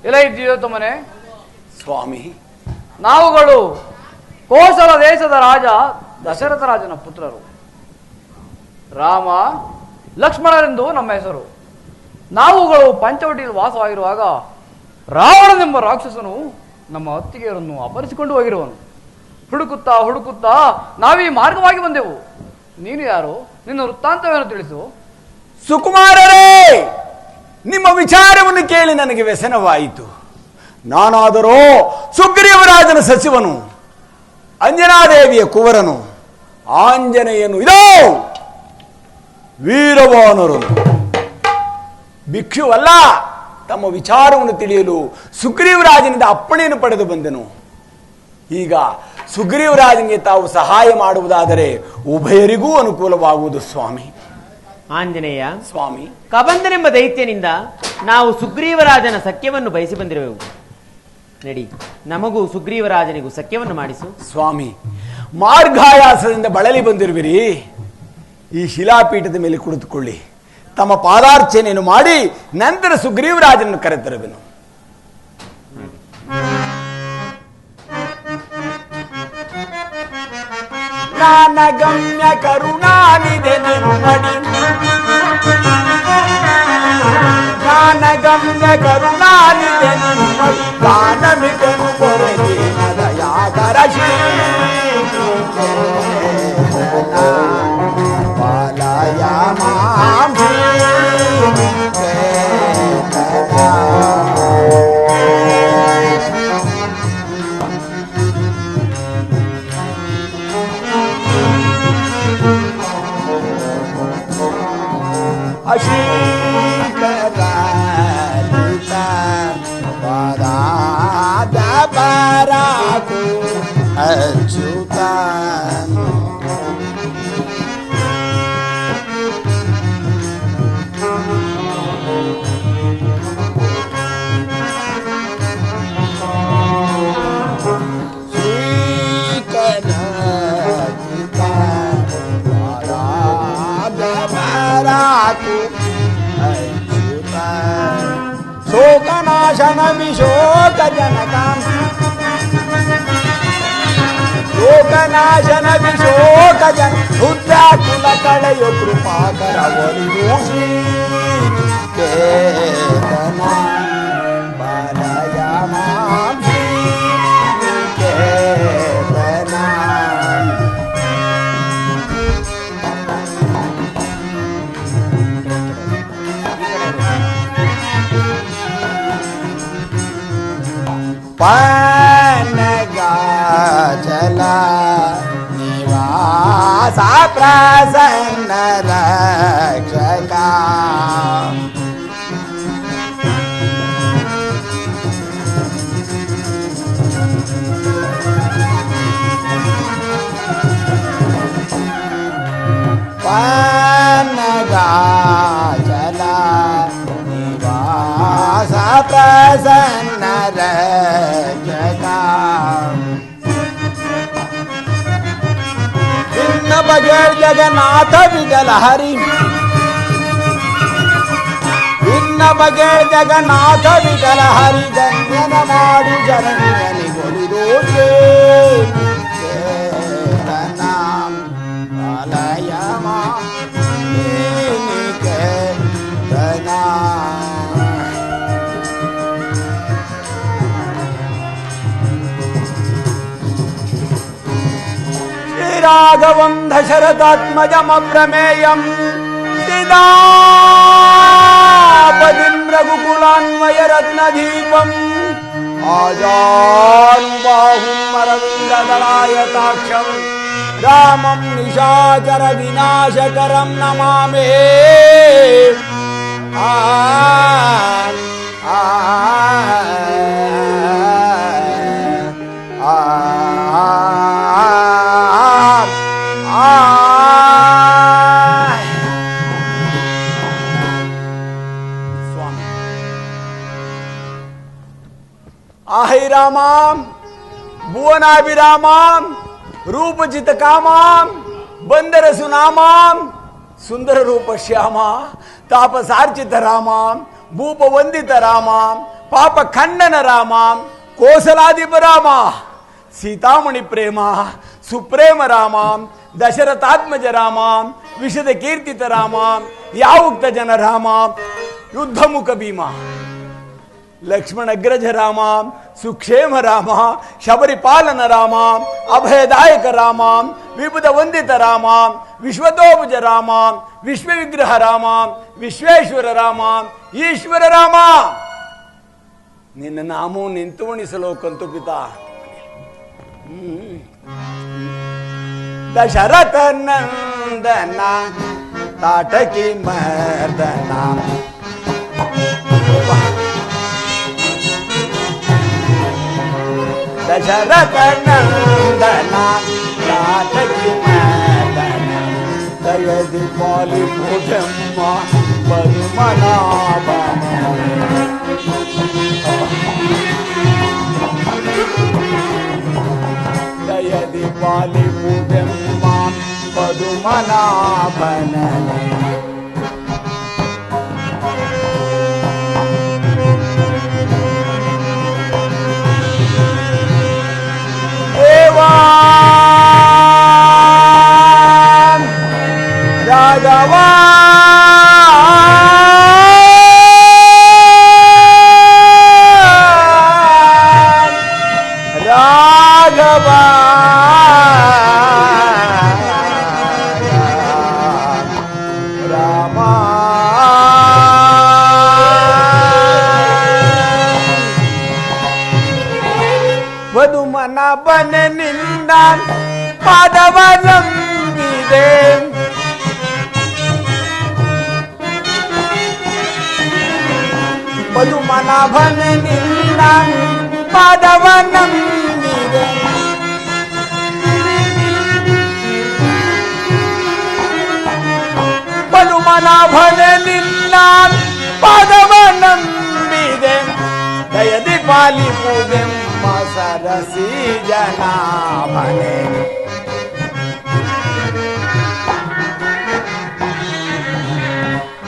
ಎಲ್ಲ ಇದ್ದೀಯೋ ತಮ್ಮನೆ? ಸ್ವಾಮಿ, ನಾವುಗಳು ಕೋಸಲ ದೇಶದ ರಾಜ ದಶರಥ ರಾಜನ ಪುತ್ರರು. ರಾಮ ಲಕ್ಷ್ಮಣರೆಂದು ನಮ್ಮ ಹೆಸರು. ನಾವುಗಳು ಪಂಚವಟಿಯಲ್ಲಿ ವಾಸವಾಗಿರುವಾಗ ರಾವಣನೆಂಬ ರಾಕ್ಷಸನು ನಮ್ಮ ಅತ್ತಿಗೆಯರನ್ನು ಅಪಹರಿಸಿಕೊಂಡು ಹೋಗಿರುವನು. ಹುಡುಕುತ್ತಾ ಹುಡುಕುತ್ತಾ ನಾವೀ ಮಾರ್ಗವಾಗಿ ಬಂದೆವು. ನೀನು ಯಾರು? ನಿನ್ನ ವೃತ್ತಾಂತವೇನು ತಿಳಿಸು. ಸುಕುಮಾರರೇ, ನಿಮ್ಮ ವಿಚಾರವನ್ನು ಕೇಳಿ ನನಗೆ ವ್ಯಸನವಾಯಿತು. ನಾನಾದರೋ ಸುಗ್ರೀವರಾಜನ ಸಚಿವನು, ಅಂಜನಾದೇವಿಯ ಕುವರನು. ಆಂಜನೇಯನು ಇದೋ ವೀರವಾನರನು, ಭಿಕ್ಷುವಲ್ಲ. ತಮ್ಮ ವಿಚಾರವನ್ನು ತಿಳಿಯಲು ಸುಗ್ರೀವರಾಜನಿಂದ ಅಪ್ಪಣೆಯನ್ನು ಪಡೆದು ಬಂದೆನು. ಈಗ ಸುಗ್ರೀವರಾಜನಿಗೆ ತಾವು ಸಹಾಯ ಮಾಡುವುದಾದರೆ ಉಭಯರಿಗೂ ಅನುಕೂಲವಾಗುವುದು ಸ್ವಾಮಿ. ಆಂಜನೇಯ ಸ್ವಾಮಿ, ಕಬಂಧನೆಂಬ ದೈತ್ಯನಿಂದ ನಾವು ಸುಗ್ರೀವರಾಜನ ಸಖ್ಯವನ್ನು ಬಯಸಿ ಬಂದಿರುವೆವು. ನಡಿ, ನಮಗೂ ಸುಗ್ರೀವರಾಜನಿಗೂ ಸಖ್ಯವನ್ನು ಮಾಡಿಸು. ಸ್ವಾಮಿ, ಮಾರ್ಗಾಯಾಸದಿಂದ ಬಳಲಿ ಬಂದಿರುವಿರಿ. ಈ ಶಿಲಾಪೀಠದ ಮೇಲೆ ಕುಳಿತುಕೊಳ್ಳಿ. ತಮ್ಮ ಪಾದಾರ್ಚನೆಯನ್ನು ಮಾಡಿ ನಂತರ ಸುಗ್ರೀವರಾಜನನ್ನು ಕರೆತರುವೆನು. ಜ್ಞಾನಗಮ್ಯ ಕರುಣಾನಿಧಿ ನಿನ್ನಡಿ, ಜ್ಞಾನಗಮ್ಯ ಕರುಣಾನಿಧಿ ನಿನ್ನಡಿ, ಗಾನಮಿದನು ಕೊರಗಿ ನದಯಾಗರ ಪಾಲಯ ಮಾಂ ಅಶೀಕರಾಲಿತ ಪರಾದ ಪರಾಕು ಅಚ್ಯುತ ಶೋಕನಾಶನ ವಿಶೋಕ ಜನಕಂ, ಶೋಕನಾಶನ ವಿಶೋಕ ಜನ ಉದ್ಯಾಕುಲ ಕಳೆಯೋ ಕೃಪಾಕರ ಒಲಿದೂಷಿ ಕೇತನ ಬಾಲಯ ಮಾಂ ಕೇತನ. ಪನ್ನಗಾಚಲ ನಿವಾಸ ಪ್ರಸನ್ನ ರಕ್ಷಕ, ಪನ್ನಗಾಚಲ ನಿವಾಸ ಪ್ರಸನ್ನ ರಕ್ಷಕ, ಭಿನ್ನ ಬಗೆ ಜಗನ್ನಾಥ ವಿಠಲ ಹರಿ, ಭಿನ್ನ ಬಗೆ ಜಗನ್ನಾಥ ವಿಠಲ ಹರಿ, ಗಣ್ಯನ ಮಾಡು ಜನನಿಗೊಲಿದು ಕೇತನ ಬಾಲಯ ಮಾಂ ಕೇತನ. ರಾಘವಂ ದಶರಥಾತ್ಮಜಮಪ್ರಮೇಯಂ ಸೀತಾಪತಿಂ ರಘುಕುಲಾನ್ವಯ ರತ್ನದೀಪಂ ಆಜಾನುಬಾಹುಂ ಅರವಿಂದದಲಾಯತಾಕ್ಷಂ ರಾಮಂ ನಿಶಾಚರ ವಿನಾಶಕರಂ ನಮಾಮಿ. ಆ ಆ ಆಹಿರಾಮಾಂ ಭುವನಾಭಿರಾಮಾಂ ರೂಪಚಿತ ಕಾಮಾಂ ಬಂದರ ಸುನಾಮಾಂ ಸುಂದರ ರೂಪ ಶ್ಯಾಮ ತಾಪಸಾರ್ಚಿತ ರಾಮಾಂ ಭೂಪ ವಂದಿತ ರಾಮ, ಪಾಪ ಖಂಡನ ರಾಮ, ಕೋಸಲಾಧಿಪ ರಾಮ, ಸೀತಾಮಣಿ ಪ್ರೇಮ, ಸುಪ್ರೇಮ ರಾಮ, ದಶರಥಾತ್ಮಜ ರಾಮ, ವಿಷದ ಕೀರ್ತಿತ ರಾಮ, ಯಾವುಕ್ತ ಜನ ರಾಮ, ಯುದ್ಧಮುಖ ಭೀಮ, ಲಕ್ಷ್ಮಣ ಅಗ್ರಜ ರಾಮ, ಸುಕ್ಷೇಮ ರಾಮ, ಶಬರಿಪಾಲನ ರಾಮ, ಅಭಯದಾಯಕ ರಾಮ, ವಿಭುದ ವಂದಿತ ರಾಮ, ವಿಶ್ವತೋಭುಜ ರಾಮ, ವಿಶ್ವವಿಗ್ರಹ ರಾಮ, ವಿಶ್ವೇಶ್ವರ ರಾಮ, ಈಶ್ವರ ರಾಮ, ನಿನ್ನ ನಾಮವು ನಿಂತು ಉಣಿಸಲು ಕಂತು ಪಿತ. ದಶರಥ ನಂದನ ತಾಟಕಿ ಮರ್ದನ, ದಶರಥ ನಂದನ ತಾಟಕಿ ಮರ್ದನ, ದಯದಿ ಪಾಲಿ ಭೋಜಮ್ಮ ಪದ್ಮನಾಭನ, ದಯದಿ ಪಾಲಿ ಭೋಜಮ್ಮ ಪದ್ಮನಾಭನ. ದೇವಾ ರಾಘವ ರಾಘವ ರಾಮ ವಧುಮನಾಭನ ನಿನ್ನ ಪಾದವ ನಂಬಿದೆ, ವಧುಮನಾಭನ ನಿನ್ನ ಪಾದವ ನಂಬಿದೆ, ವಧುಮನಾಭನ ನಿನ್ನ ಪಾದವ ನಂಬಿದೆ, ದಯದಿ ಪಾಲಿಪುದೆಮ್ಮ ಸರಸಿ ಜನಾಭನೆ,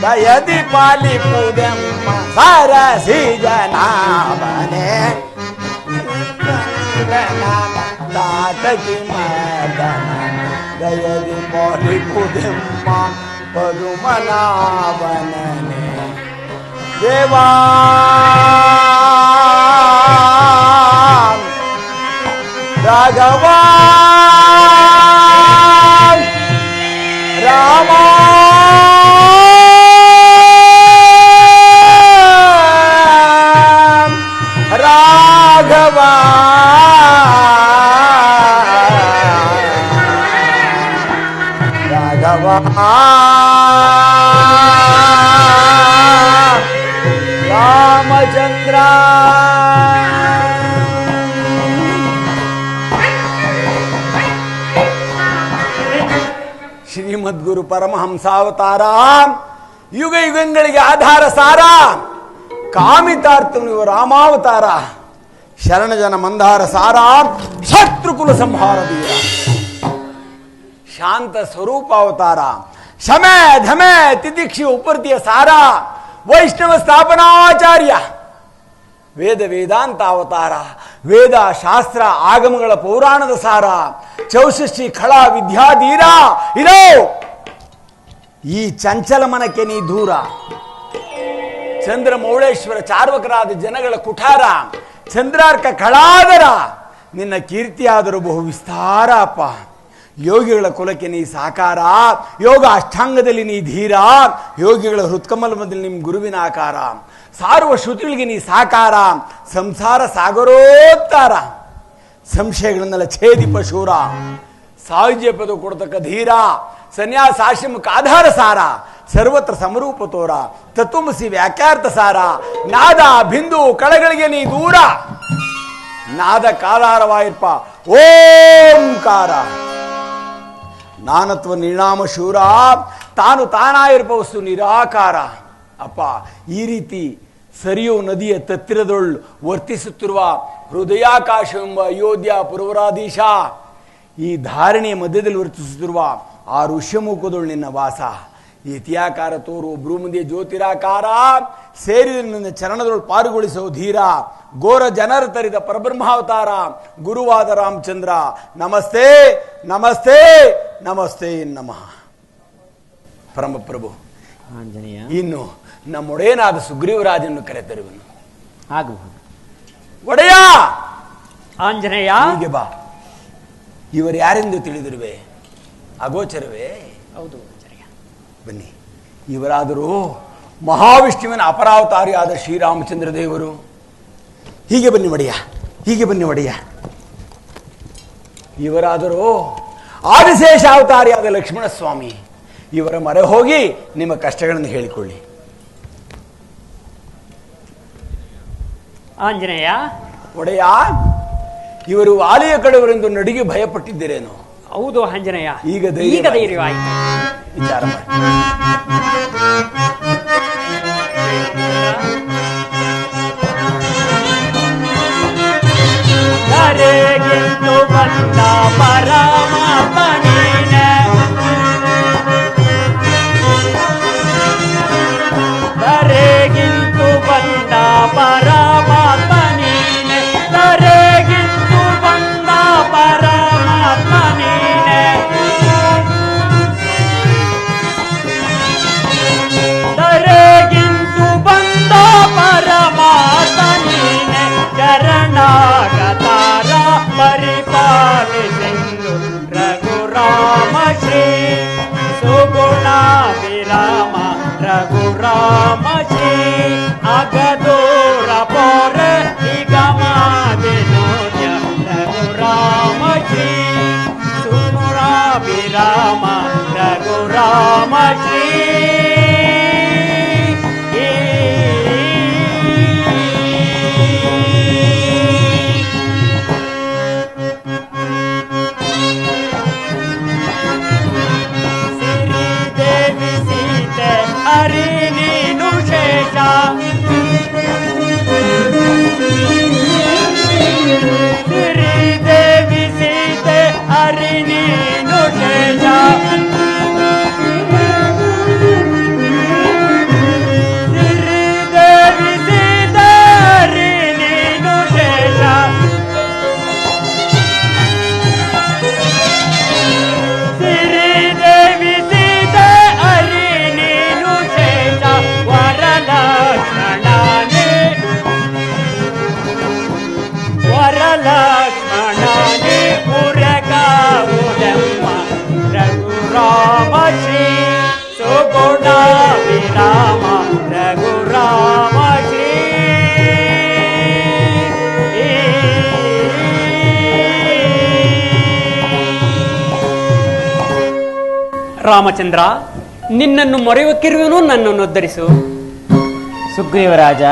ದಯದಿ ಪಾಲಿಪುದೆಮ್ಮ ಸರಸಿ ಜನಾಭನೆ, ತಾಟಕಿ ಮರ್ದನ, ದಯದಿ ಪಾಲಿಪುದೆಮ್ಮ ಪದ್ಮನಾಭನೇ. ದೇವಾ ರಾಘವ ರಾಮ ರಾಘವ ರಾಘವ ರಾಮಚಂದ್ರ. ಶ್ರೀಮದ್ಗುರು ಪರಮಹಂಸಾವತಾರ, ಯುಗ ಯುಗಗಳಿಗೆ ಆಧಾರ ಸಾರ, ಕಾಮಿತಾರ್ಥನು ರಾಮಾವತಾರ, ಶರಣಜನ ಮಂದಾರ ಸಾರ, ಶತ್ರುಕುಲ ಸಂಹಾರ ವೀರ, ಶಾಂತ ಸ್ವರೂಪಾವತಾರ, ಶಮೆ ಧಮೆ ತಿತಿಕ್ಷಿ ಉಪರ್ತಿಯ ಸಾರ, ವೈಷ್ಣವ ಸ್ಥಾಪನಾಚಾರ್ಯ, ವೇದ ವೇದಾಂತ ಅವತಾರ, ವೇದ ಶಾಸ್ತ್ರ ಆಗಮಗಳ ಪೌರಾಣದ ಸಾರ, ಚೌಷಷ್ಠಿ ಖಳಾ ವಿದ್ಯಾಧೀರ, ಇದೋ ಈ ಚಂಚಲ ಮನಕ್ಕೆ ನೀ ದೂರ, ಚಂದ್ರ ಮೌಳೇಶ್ವರ ಚಾರ್ವಕರಾದ ಜನಗಳ ಕುಠಾರ, ಚಂದ್ರಾರ್ಕ ಖಳಾದರ, ನಿನ್ನ ಕೀರ್ತಿಯಾದರೂ ಬಹು ವಿಸ್ತಾರ ಅಪ್ಪ. ಯೋಗಿಗಳ ಕುಲಕ್ಕೆ ನೀ ಸಾಕಾರ, ಯೋಗ ಅಷ್ಟಾಂಗದಲ್ಲಿ ನೀ ಧೀರ, ಯೋಗಿಗಳ ಹೃತ್ಕಮಲದಲ್ಲಿ ನಿಮ್ಮ ಗುರುವಿನ ಆಕಾರ, ಸಾರುವ ಶ್ರುತಿಗಳಿಗೆ ನೀ ಸಾಕಾರ, ಸಂಸಾರ ಸಾಗರೋತ್ತಾರ, ಸಂಶಯಗಳನ್ನೆಲ್ಲ ಛೇದಿಪ ಶೂರ, ಸಾಯುಜ್ಯ ಪದ ಕೊಡ್ತಕ್ಕ ಧೀರ, ಸನ್ಯಾಸಾಶ್ರಮಕ್ಕೆ ಆಧಾರ ಸಾರ, ಸರ್ವತ್ರ ಸಮರೂಪ ತೋರ, ತತ್ವಮಸಿ ವ್ಯಾಖ್ಯಾರ್ಥ ಸಾರ, ನಾದ ಬಿಂದು ಕಳಗಳಿಗೆ ನೀ ದೂರ, ನಾದ ಕಾಲಾರವಾಯಿರ್ಪ ಓಂಕಾರ, ನಾನತ್ವ ನಿರ್ಣಾಮ ಶೂರ, ತಾನು ತಾನಾಯಿರ್ಪ ವಸ್ತು ನಿರಾಕಾರ. ಅಪ್ಪ, ಈ ರೀತಿ ಸರಿಯೋ ನದಿಯ ತತ್ತಿರದೊಳ್ ವರ್ತಿಸುತ್ತಿರುವ ಹೃದಯಾಕಾಶವೆಂಬ ಅಯೋಧ್ಯ ಪುರವರಾಧೀಶ, ಈ ಧಾರಣೆಯ ಮಧ್ಯದಲ್ಲಿ ವರ್ತಿಸುತ್ತಿರುವ ಆ ಋಷ್ಯಮುಖದೊಳ್ ನಿನ್ನ ವಾಸ, ಈ ತಿಯಾಕಾರ ತೋರು ಒಬ್ರು ಮುಂದೆ ಜ್ಯೋತಿರಾಕಾರ ಸೇರಿದ ನನ್ನ ಚರಣದೊಳು ಪಾರುಗೊಳಿಸೋ ಧೀರ ಘೋರ ಜನರ ತರಿದ ಪರಬ್ರಹ್ಮಾವತಾರ ಗುರುವಾದ ರಾಮಚಂದ್ರ ನಮಸ್ತೆ ನಮಸ್ತೆ ನಮಸ್ತೆ ನಮಃ. ಪರಮಪ್ರಭು ಆಂಜನೇಯ, ಇನ್ನು ನಮ್ಮೊಡೆಯನಾದ ಸುಗ್ರೀವರಾಜನ್ನು ಕರೆತರುವನು. ಆಗು ಒಡೆಯ ಆಂಜನೇಯ, ಹೀಗೆ ಬಾ. ಇವರು ಯಾರೆಂದು ತಿಳಿದಿರುವೆ? ಅಗೋಚರವೇ? ಹೌದು. ಬನ್ನಿ. ಇವರಾದರೂ ಮಹಾವಿಷ್ಣುವಿನ ಅಪರಾವತಾರಿಯಾದ ಶ್ರೀರಾಮಚಂದ್ರ ದೇವರು. ಹೀಗೆ ಬನ್ನಿ ಒಡೆಯ, ಹೀಗೆ ಬನ್ನಿ ಒಡೆಯ. ಇವರಾದರೂ ಆದಿಶೇಷಾವತಾರಿಯಾದ ಲಕ್ಷ್ಮಣ ಸ್ವಾಮಿ. ಇವರ ಮೊರೆ ಹೋಗಿ ನಿಮ್ಮ ಕಷ್ಟಗಳನ್ನು ಹೇಳಿಕೊಳ್ಳಿ. ಆಂಜನೇಯ, ಒಡೆಯ, ಇವರು ವಾಲಿಯ ಕಡೆಯವರೆಂದು ನಡಿಗೆ ಭಯಪಟ್ಟಿದ್ದೀರೇನೋ? ಹೌದು ಆಂಜನೇಯ. ಈಗ ಧೈರ್ಯವಾಯಿತು. ವಿಚಾರ ಮಾಡಿ. ಧರೆಗೆಂದು ಬಂದ ಪರಮಾತ್ಮನೇ, ಧರೆಗಿಂದು ಬಂದ ಪರಮಾತ್ಮನೇ, ಧರೆಗಿಂದು ಬಂದ ಪರಮಾತ್ಮನೇ, ಧರೆಗಿಂದು ಬಂದ ಪರಮಾತ್ಮನೇ, ಶರಣಾಗತಾರ ಪರಿಪಾಲಿಸೆಂದು ರಘುರಾಮ ಶ್ರೀ ಸುಗುಣ ವಿರಾಮ ರಘುರಾಮ ಶ್ರೀ ಅಗದೂರ ಪೋರ ನಿಗಮಾದಿನೋದ್ಯ ರಘುರಾಮ ಶ್ರೀ ಸುಗುಣ ವಿರಾಮ ರಘುರಾಮ ಶ್ರೀ ಹರಿ ನೀನು ಶೇಷ, ಶ್ರೀದೇವಿ ಸೀತೆ ಹರಿ ನೀನು ಶೇಷ, ಶ್ರೀದೇವಿ ಸೀತೆ ಹರಿ ನೀನು ಶೇಷ, ಶ್ರೀದೇವಿ ಸೀತೆ ಹರಿ ನೀನು ಶೇಷ, ವರಲಕ್ಷ್ಮಣನೇ ವರಲಕ್ಷ್ಮಣನೇ ಪುರಗಾವುದಮ್ಮ ರಘುರಾಮ ಶ್ರೀ ಸುಗುಣ ವಿರಾಮ ರಘುರಾಮ ಶ್ರೀ ರಾಮಚಂದ್ರ, ನಿನ್ನನ್ನು ಮೊರೆಯುತ್ತಿರುವನು, ನನ್ನನ್ನು ಉದ್ಧರಿಸು. ಸುಗ್ರೀವರಾಜ,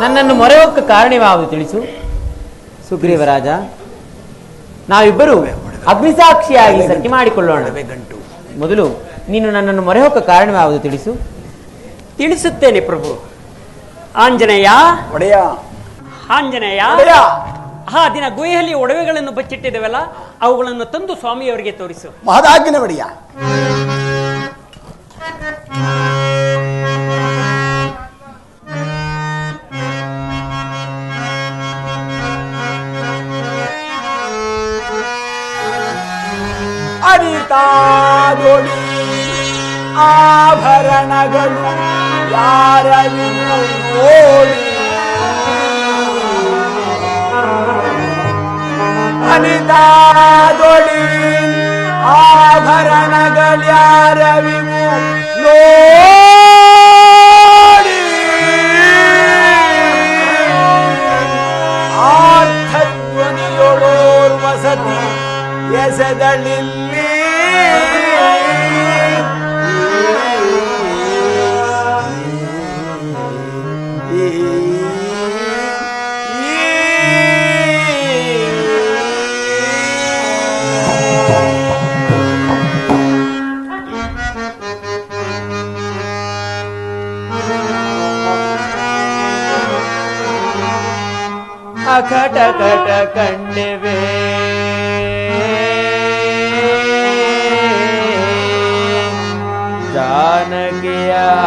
ನನ್ನನ್ನು ಮೊರೆಯೋಕ್ಕ ಕಾರಣವಾವುದು ತಿಳಿಸು. ಸುಗ್ರೀವರಾಜ, ನಾವಿಬ್ಬರು ಅಗ್ನಿಸಾಕ್ಷಿಯಾಗಿ ಸತ್ಯ ಮಾಡಿಕೊಳ್ಳೋಣ. ಗಂಟು ಮೊದಲು ನೀನು ನನ್ನನ್ನು ಮೊರೆಹೊಕ್ಕ ಕಾರಣವಾವುದು ತಿಳಿಸು. ತಿಳಿಸುತ್ತೇನೆ ಪ್ರಭು. ಆಂಜನೇಯ, ಒಡೆಯ, ಆಂಜನೇಯ, ಒಡೆಯ, ಆ ದಿನ ಗುಹೆಯಲ್ಲಿ ಒಡವೆಗಳನ್ನು ಬಚ್ಚಿಟ್ಟಿದ್ದೇವಲ್ಲ, ಅವುಗಳನ್ನು ತಂದು ಸ್ವಾಮಿಯವರಿಗೆ ತೋರಿಸು. ಮಹದಾಜ್ಞೆ ಒಡೆಯ. ಅರಿತಾದೊಡಿ ಆಭರಣಗಳು ಯಾರವಿವು ನೋಡಿ, ಅನಿತಾದೊಡಿ ಆಭರಣಗಳ್ಯಾರವಿವು ನೋಡಿ, ಆರ್ಥಧ್ವನಿಯೊಳೋರ್ ವಸತಿ ಎಸೆದಳಿಲ್ಲಿ, ಅಕಟಕಟ ಕಂಡಿವೆ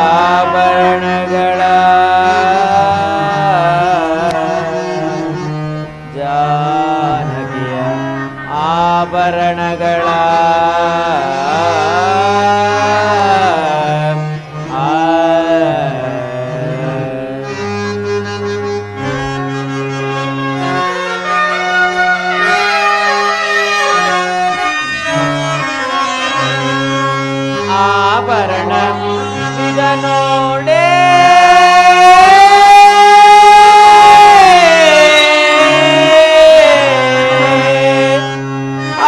ಆಭರಣಗಳ ಜಾನಕಿಯ ಆಭರಣಗಳ ಆಭರಣ ನೋಡೆ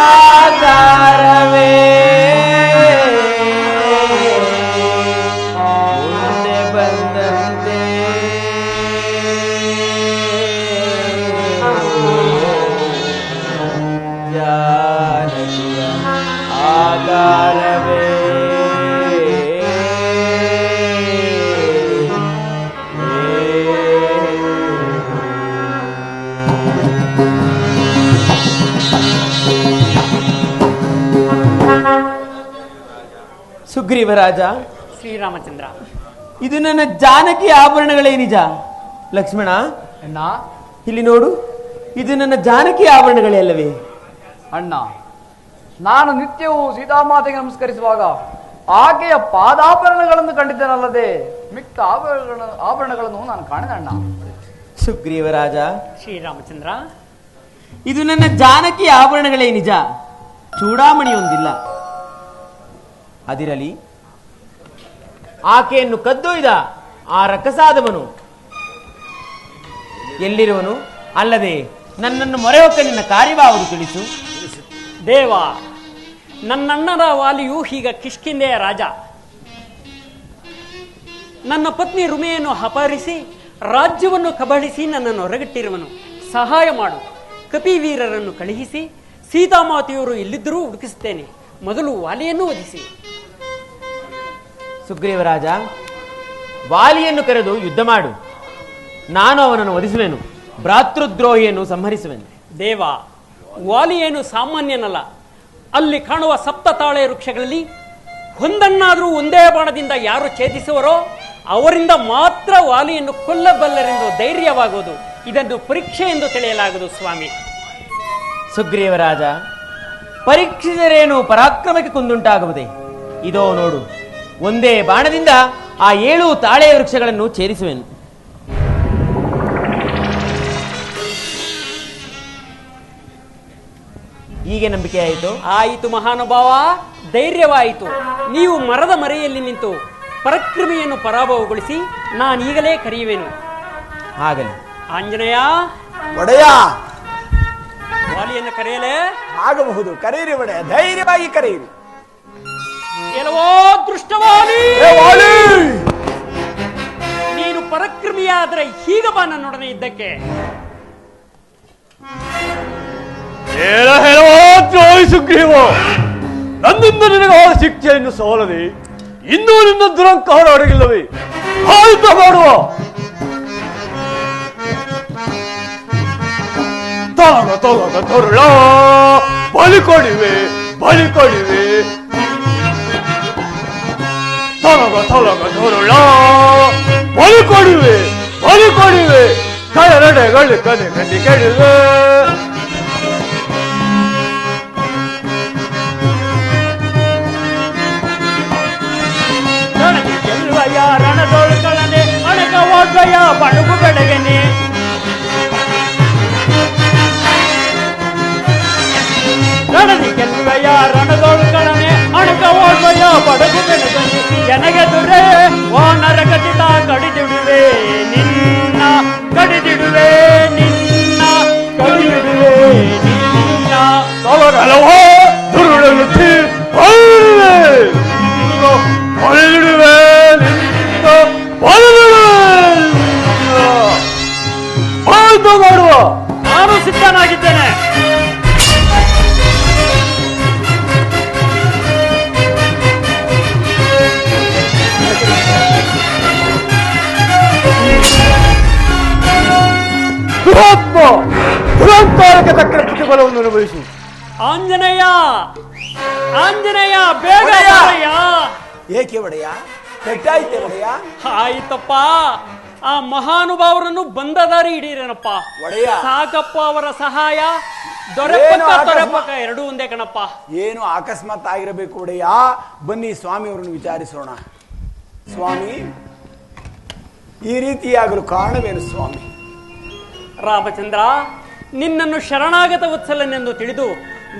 ಆಧಾರವೇ ಮುಂದೆ ಬಂದಂತೆ ಜಾನಕಿಯ ಆಧಾರವೇ ಸುಗ್ರೀವರಾಜ, ಶ್ರೀರಾಮಚಂದ್ರ, ಇದು ನನ್ನ ಜಾನಕಿ ಆಭರಣಗಳೇ ನಿಜ. ಲಕ್ಷ್ಮಣ, ಅಣ್ಣ ಇಲ್ಲಿ ನೋಡು, ಇದು ನನ್ನ ಜಾನಕಿ ಆಭರಣಗಳೇ ಅಲ್ಲವೇ? ಅಣ್ಣ, ನಾನು ನಿತ್ಯವೂ ಸೀತಾಮಾತೆಗೆ ನಮಸ್ಕರಿಸುವಾಗ ಆಕೆಯ ಪಾದಾಭರಣಗಳನ್ನು ಕಂಡಿದ್ದೇನಲ್ಲದೆ ಮಿಕ್ಕ ಆಭರಣಗಳನ್ನು ನಾನು ಕಾಣಿದೆ ಅಣ್ಣ. ಸುಗ್ರೀವರಾಜ, ಶ್ರೀರಾಮಚಂದ್ರ, ಇದು ನನ್ನ ಜಾನಕಿ ಆಭರಣಗಳೇ ನಿಜ, ಚೂಡಾಮಣಿಯೊಂದಿಲ್ಲ. ಅದಿರಲಿ, ಆಕೆಯನ್ನು ಕದ್ದೊಯ್ದ ಆ ರಕ್ಕಸಾದವನು ಎಲ್ಲಿರುವನು? ಅಲ್ಲದೆ ನನ್ನನ್ನು ಮೊರೆ ಹೊಕ್ಕ ನಿನ್ನ ಕಾರ್ಯವಾವುದು ತಿಳಿಸು. ದೇವ, ನನ್ನಣ್ಣನ ವಾಲಿಯು ಈಗ ಕಿಷ್ಕಿಂಧೆಯ ರಾಜ. ನನ್ನ ಪತ್ನಿ ರುಮೆಯನ್ನು ಅಪಹರಿಸಿ ರಾಜ್ಯವನ್ನು ಕಬಳಿಸಿ ನನ್ನನ್ನು ಹೊರಗಿಟ್ಟಿರುವನು. ಸಹಾಯ ಮಾಡು. ಕಪಿವೀರರನ್ನು ಕಳುಹಿಸಿ ಸೀತಾಮಾತೆಯವರು ಎಲ್ಲಿದ್ದರೂ ಹುಡುಕಿಸುತ್ತೇನೆ. ಮೊದಲು ವಾಲಿಯನ್ನು ವಧಿಸಿ. ಸುಗ್ರೀವರಾಜ, ವಾಲಿಯನ್ನು ಕರೆದು ಯುದ್ಧ ಮಾಡು. ನಾನು ಅವನನ್ನು ವಧಿಸುವೆನು, ಭ್ರಾತೃದ್ರೋಹಿಯನ್ನು ಸಂಹರಿಸುವೆನು. ದೇವ, ವಾಲಿಯೇನು ಸಾಮಾನ್ಯನಲ್ಲ. ಅಲ್ಲಿ ಕಾಣುವ ಸಪ್ತ ತಾಳೆ ವೃಕ್ಷಗಳಲ್ಲಿ ಒಂದನ್ನಾದರೂ ಒಂದೇ ಬಾಣದಿಂದ ಯಾರು ಛೇದಿಸುವರೋ ಅವರಿಂದ ಮಾತ್ರ ವಾಲಿಯನ್ನು ಕೊಲ್ಲಬಲ್ಲರೆಂದು ಧೈರ್ಯವಾಗುವುದು. ಇದನ್ನು ಪರೀಕ್ಷೆ ಎಂದು ತಿಳಿಯಲಾಗುವುದು ಸ್ವಾಮಿ. ಸುಗ್ರೀವರಾಜ, ಪರೀಕ್ಷಿಸರೇನು ಪರಾಕ್ರಮಕ್ಕೆ ಕುಂದುಂಟಾಗುವುದೇ? ಇದೋ ನೋಡು, ಒಂದೇ ಬಾಣದಿಂದ ಆ 7 ತಾಳೆ ವೃಕ್ಷಗಳನ್ನು ಛೇದಿಸುವೆನು. ಹೀಗೆ ನಂಬಿಕೆ ಆಯಿತು? ಆಯಿತು ಮಹಾನುಭಾವ, ಧೈರ್ಯವಾಯಿತು. ನೀವು ಮರದ ಮರೆಯಲ್ಲಿ ನಿಂತು ಪರಾಕ್ರಮಿಯನ್ನು ಪರಾಭವಗೊಳಿಸಿ ನಾನೀಗಲೇ ಕರೆಯುವೆನು. ಆಗಲಿ. ಆಂಜನೇಯ, ಒಡೆಯ, ವಾಲಿಯನ್ನು ಕರೆಯಲೇ? ಆಗಬಹುದು, ಕರೆಯಿರಿ ಒಡೆಯ, ಧೈರ್ಯವಾಗಿ ಕರೆಯಿರಿ. ಕೆಲವೋ ದೃಷ್ಟವಾಲಿ, ನೀನು ಪರಾಕ್ರಮಿಯಾದರೆ ಹೀಗ ಬಾ ನನ್ನೊಡನೆ ಇದ್ದಕ್ಕೆ. ಸುಗ್ರೀವ, ನನ್ನಿಂದ ನಿನಗಾದ ಶಿಕ್ಷೆಯನ್ನು ಸೋಲದೆ ಇನ್ನೂ ನಿನ್ನ ದುರಂಕಾರ ಅಡಗಿಲ್ಲವೇ? ಆಯುಧ ಮಾಡುವ. ತೊಲಗ ತೊಲಗ ತೊರಳ ಬಲಿ ಕೊಡಿವೆ, ಬಲಿ ಕೊಡಿವೆ. ತೊಲಗ ತೊಲಗ ತೊರಳ ಬಲಿ ಕೊಡಿವೆ, ಬಲಿ ಕೊಡಿವೆ. ಕಳೆರಡೆಗಳು ಕನೆ ಕಣ್ಣಿ ಕೆಡಿವೆ. ರಣದೊಳಗಳನೆ ಅಣಗ ಓಡ್ವಯ ಬಣಗು ಬೆಳಗನೆ. ರಣದಿ ಗೆಲ್ಲುವಯ ರಣದೊಳಗಳನೆ ಅಣಗ ಓಡ್ವಯ ಬಡಗು ಬೆಳಗನೆ. ಜನಗೆದುರೆ ಓ ನರಗತಿತ ಕಡಿದಿಡುವೆ ನಿನ್ನ, ಕಡಿದಿಡುವೆ ನಿನ್ನ, ಕಡಿದಿಡುವೆ ನಿನ್ನ. ತೊಲಗಲವೋ ದುರುಳಲು ಹೊರಡುವೆ ನಿನ್ನ, ಮಾಡುವ. ನಾನು ಸಿದ್ಧನಾಗಿದ್ದೇನೆ. ದುರಂಕಾರಕ್ಕೆ ತಕ್ಕ ಪ್ರತಿಫಲವನ್ನು ಅನುಭವಿಸು. ಆಂಜನೇಯ, ಆಂಜನೇಯ, ಬೇಗ ಬಾರಯ್ಯ. ಏಕೆ ಒಡೆಯ? ಪೆಟ್ಟಾಯ್ತೆ ಒಡೆಯ? ಆಯ್ತಪ್ಪ, ಆ ಮಹಾನುಭಾವರನ್ನು ಬಂದ ದಾರಿ ಹಿಡೀರೇನಪ್ಪ. ಒಡೆಯ ಸಾಕಪ್ಪ, ಅವರ ಸಹಾಯ ಏನು ದೊರೆಪಕ್ಕ ಅಕಸ್ಮಾತ್? ದೊರೆಪಕ್ಕ ಎರಡೂ ಒಂದೇ ಕಣಪ್ಪ. ಏನು ಅಕಸ್ಮಾತ್ ಆಗಿರಬೇಕು ಒಡೆಯ. ಬನ್ನಿ ಸ್ವಾಮಿಯವರನ್ನು ವಿಚಾರಿಸೋಣ. ಸ್ವಾಮಿ, ಈ ರೀತಿಯಾಗಲು ಕಾರಣವೇನು ಸ್ವಾಮಿ? ರಾಮಚಂದ್ರ, ನಿನ್ನನ್ನು ಶರಣಾಗತ ವತ್ಸಲನೆಂದು ತಿಳಿದು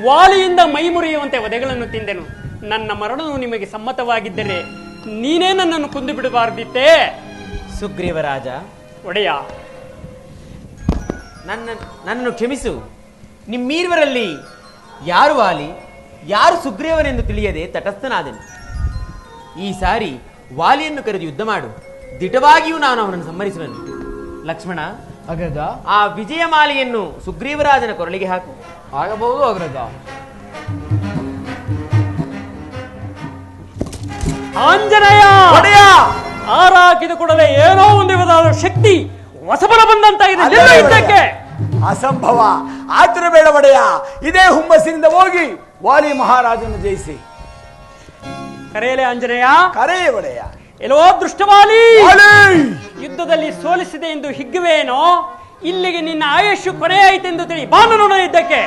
ವಾಲಿಯಿಂದ ಮೈ ಮುರಿಯುವಂತೆ ವಧೆಗಳನ್ನು ತಿಂದೆನು. ನನ್ನ ಮರಣವು ನಿಮಗೆ ಸಮ್ಮತವಾಗಿದ್ದರೆ ನೀನೇ ನನ್ನನ್ನು ಕೊಂದು ಬಿಡಬಾರ್ದಿತ್ತೇ. ಸುಗ್ರೀವರಾಜ, ಒಡೆಯ, ನನ್ನನ್ನು ಕ್ಷಮಿಸು. ನಿಮ್ಮೀರ್ವರಲ್ಲಿ ಯಾರು ವಾಲಿ, ಯಾರು ಸುಗ್ರೀವನೆಂದು ತಿಳಿಯದೆ ತಟಸ್ಥನಾದೆನು. ಈ ಸಾರಿ ವಾಲಿಯನ್ನು ಕರೆದು ಯುದ್ಧ ಮಾಡು. ದಿಟವಾಗಿಯೂ ನಾನು ಅವನನ್ನು ಸಂಹರಿಸುವೆನು. ಲಕ್ಷ್ಮಣ, ಅಗ್ರಜ, ಆ ವಿಜಯಮಾಲೆಯನ್ನು ಸುಗ್ರೀವರಾಜನ ಕೊರಳಿಗೆ ಹಾಕು. ಆಗಬಹುದು ಅಗ್ರಜ. ಆಂಜನೇಯ, ಒಡೆಯ, ಆರಾಕಿದ ಕೂಡಲೇ ಏನೋ ಒಂದು ವಿಧವಾದ ಶಕ್ತಿ ಹೊಸಬರ ಬಂದಂತಾಗಿದೆ. ಅದೇ ನಿಲ್ಲು ಒಡೆಯ. ಯುದ್ಧಕ್ಕೆ. ಅಸಂಭವ. ಆತುರ ಬೇಡ ಒಡೆಯ. ಇದೇ ಹುಮ್ಮಸ್ಸಿನಿಂದ ಹೋಗಿ ವಾಲಿ ಮಹಾರಾಜನ ಜಯಿಸಿ. ಕರೆಯಲೇ ಆಂಜನೇಯ. ಕರೆಯೇ ಒಡೆಯ. ಎಲ್ಲೋ ದೃಷ್ಟವಾಲಿ, ವಾಲಿ! ಯುದ್ಧದಲ್ಲಿ ಸೋಲಿಸಿದೆ ಎಂದು ಹಿಗ್ಗುವೇನೋ? ಇಲ್ಲಿಗೆ ನಿನ್ನ ಆಯುಷ್ಯು ಕೊನೆಯಾಯಿತೆಂದು ತಿಳಿ ಬಾನನೋಣ ಯುದ್ಧಕ್ಕೆ.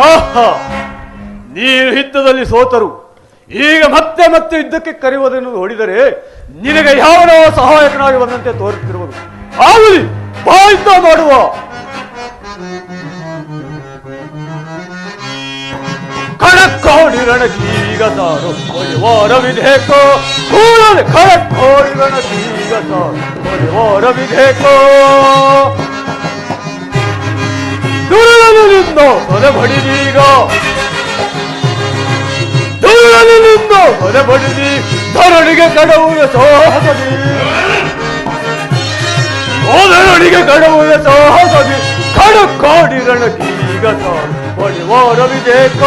ಆಹಾ! ನೀನು ಯುದ್ಧದಲ್ಲಿ ಸೋತರು, ಈಗ ಮತ್ತೆ ಮತ್ತೆ ಯುದ್ಧಕ್ಕೆ ಕರೆಯುವುದನ್ನು ನೋಡಿದರೆ ನಿನಗೆ ಯಾವನೋ ಸಹಾಯಕನಾಗಿ ಬಂದಂತೆ ತೋರುತ್ತಿರುವುದು. ಆಗಲಿ, ಬಾ ಯುದ್ಧ ಮಾಡುವ. ಖಡಕ್ಕೋಡಿ ರಣಕೀಗ ತಾರು ಪರಿವಾರ ವಿಧೇಕೋ, ಕೂಡಲೇ ಖಡಕ್ಕೋಡಿ ರಣಕೀಗ ತಾರು ಪರಿವಾರ ವಿಧೇಕೋ. ದುರ್ಲಭದಿಂದ ತೊಲೆ ಬಡಿದೀಗ, ದುರ್ಲಭದಿಂದ ತೊಲೆ ಬಡಿದಿ ಧರಣಿಗೆ ಕಡವುವೆ ಸಾಹಸದಿ, ಓದರಣಿಗೆ ಕಡವುವೆ ಸಾಹಸದಿ. ಖಡಕ್ಕಾಡಿ ರಣಕೀಗ ತಾರು ಪರಿವಾರ ವಿಧೇಕ,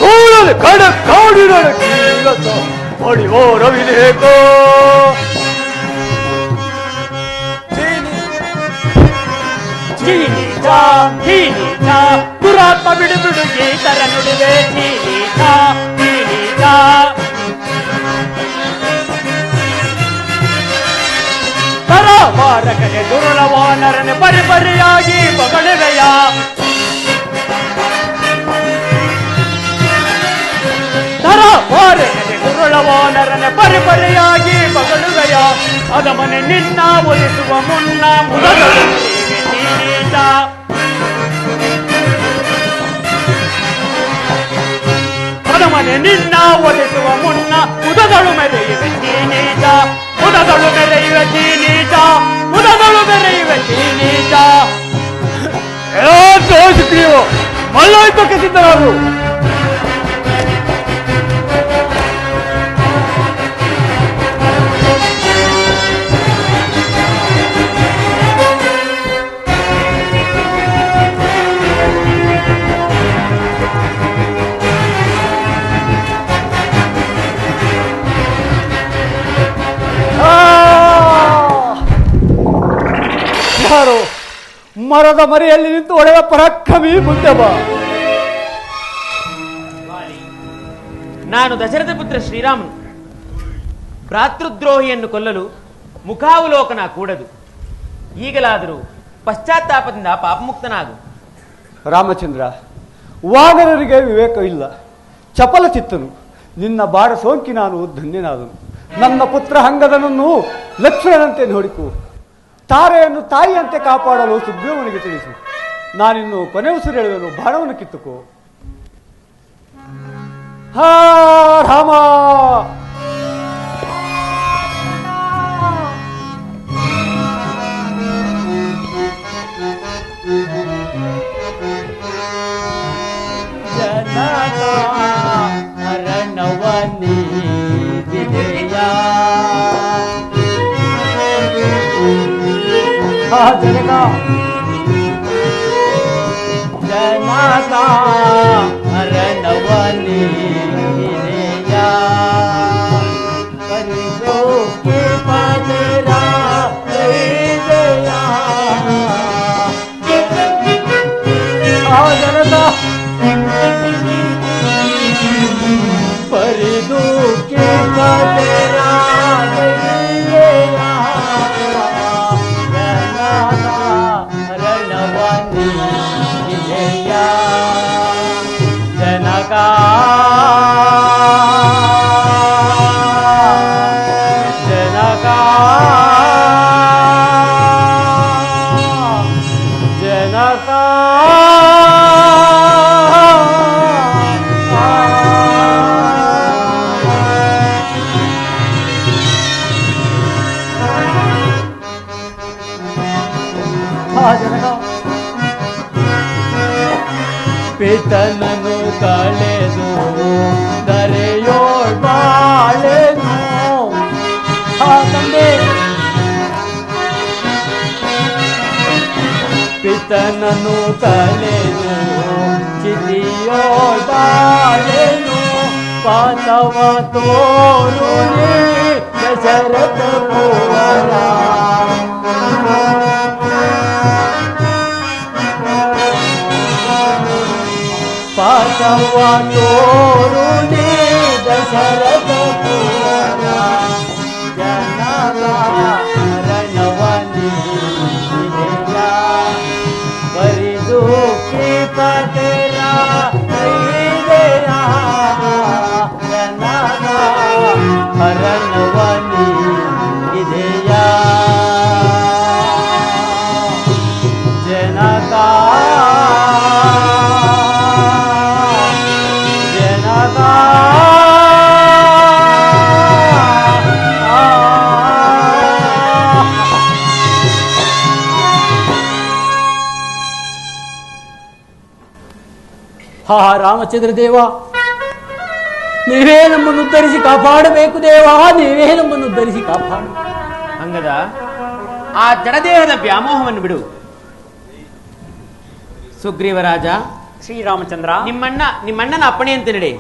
ಕೂಡಲೇ ಖಡಕ್ಕಾಡಿ ರಣಕೀಗ ತಾರು ಪರಿವಾರ ವಿಧೇಕ. ಚೀನೀಟ ಚೀನೀಟ ದುರಾತ್ಮ ಬಿಡು ಬಿಡು ಗೀತರ ನುಡಿವೆ. ಚೀನೀಟ ಚೀನೀಟ ತರವಾರಕನೆ ದುರುಳವಾನರನೆ ಬರಿ ಬರಿಯಾಗಿ ಬಗಳುವೆಯ. ತರವಾರಕನೆ ದುರುಳವಾನರನೆ ಬರಿ ಬರಿಯಾಗಿ ಬಗಳುವೆಯ. ಅದ ಮನೆ ನಿನ್ನ ಒಲಿಸುವ ಮುನ್ನ ಮುದಗಳು ಚೀನೀಟ. ಮನೆ ನಿನ್ನ ಒಲಿಸುವ ಮುನ್ನ ಮುದಗಳು ಮೆರೆಯುವೆ ಚೀನೀಟ. ಮುದಗಳು ಮೆರೆಯುವೆ ಚೀನೀಟ. ಮುದಗಳು ಮೆರೆಯುವೆ ಚೀನೀಟ. ಸುಗ್ರೀವ ಮಲ್ಲಾಯುದ್ಧಕ್ಕೆ ಸಿದ್ಧರಾದರು. ಯಾರು ಮರದ ಮರೆಯಲ್ಲಿ ನಿಂತು ಒಡೆದ ಪರಾಕ್ರಮಿ ಮುಂದೆ ಬಾ. ನಾನು ದಶರಥ ಪುತ್ರ ಶ್ರೀರಾಮನು. ಭ್ರಾತೃದ್ರೋಹಿಯನ್ನು ಕೊಲ್ಲಲು ಮುಖಾವಲೋಕನ ಕೂಡದು. ಈಗಲಾದರೂ ಪಶ್ಚಾತ್ತಾಪದಿಂದ ಪಾಪಮುಕ್ತನಾಗು. ರಾಮಚಂದ್ರ, ವಾನರರಿಗೆ ವಿವೇಕ ಇಲ್ಲ, ಚಪಲ ಚಿತ್ತನು. ನಿನ್ನ ಬಾಡ ಸೋಂಕಿ ನಾನು ಧನ್ಯನಾದನು. ನನ್ನ ಪುತ್ರ ಹಂಗದನನ್ನು ಲಕ್ಷ್ಮಣನಂತೆ ನೋಡಿಕೊ. ತಾರೆಯನ್ನು ತಾಯಿಯಂತೆ ಕಾಪಾಡಲು ಸುಗ್ರೀವನಿಗೆ ತಿಳಿಸು. ನಾನಿನ್ನು ಕೊನೆ ಉಸಿರೆಳೆದನು, ಬಾಣವನ್ನು ಕಿತ್ತುಕೋ. ಹಾ ರಾಮ. ಮರಣವನಿ ವಿಜಯ ಜನಕ ಜನಕ ಮರಣವನಿ ವಿಜಯ ಪರಿಗೋ ಕೆ ಪದರಾ ವಿಜಯ ಜನಕ ಪರಿದು ಕೆ ಪದರಾ ಜನಕ ಪಿತನನು ಕಳೆದು ದರೆಯೋಳ್ ಬಾಳೆನು ತಂದೆ ಪಿತನನು ಕಳೆದು ಚಿತಿಯೋಳ್ ಬಾಳೆನು ಪಾತವ ತೋರು ದಶರಥ ಕುವರ ಪಾತವ ತೋರು ದಶರಥ ಕುವರ ಜನರ ರಣವನಿ ಬರಿದು ಕೃಪತೆರ ಹರಣವನಿ ಇದೆಯ ಜನಕ ಜನಕ ಹಾ ರಾಮಚಂದ್ರ ದೇವ, ನೀವೇ ನಮ್ಮನ್ನು ಉದ್ಧರಿಸಿ ಕಾಪಾಡಬೇಕು ದೇವ, ನೀವೇ ನಮ್ಮನ್ನು ಉದ್ಧರಿಸಿ ಕಾಪಾಡು. ಅಂಗದ ಆ ಜಡದೇಹದ ವ್ಯಾಮೋಹವನ್ನು ಬಿಡು. ಸುಗ್ರೀವರಾಜ, ಶ್ರೀರಾಮಚಂದ್ರ, ನಿಮ್ಮಣ್ಣನ ಅಪ್ಪಣೆಯಂತೆ ನಡೆ.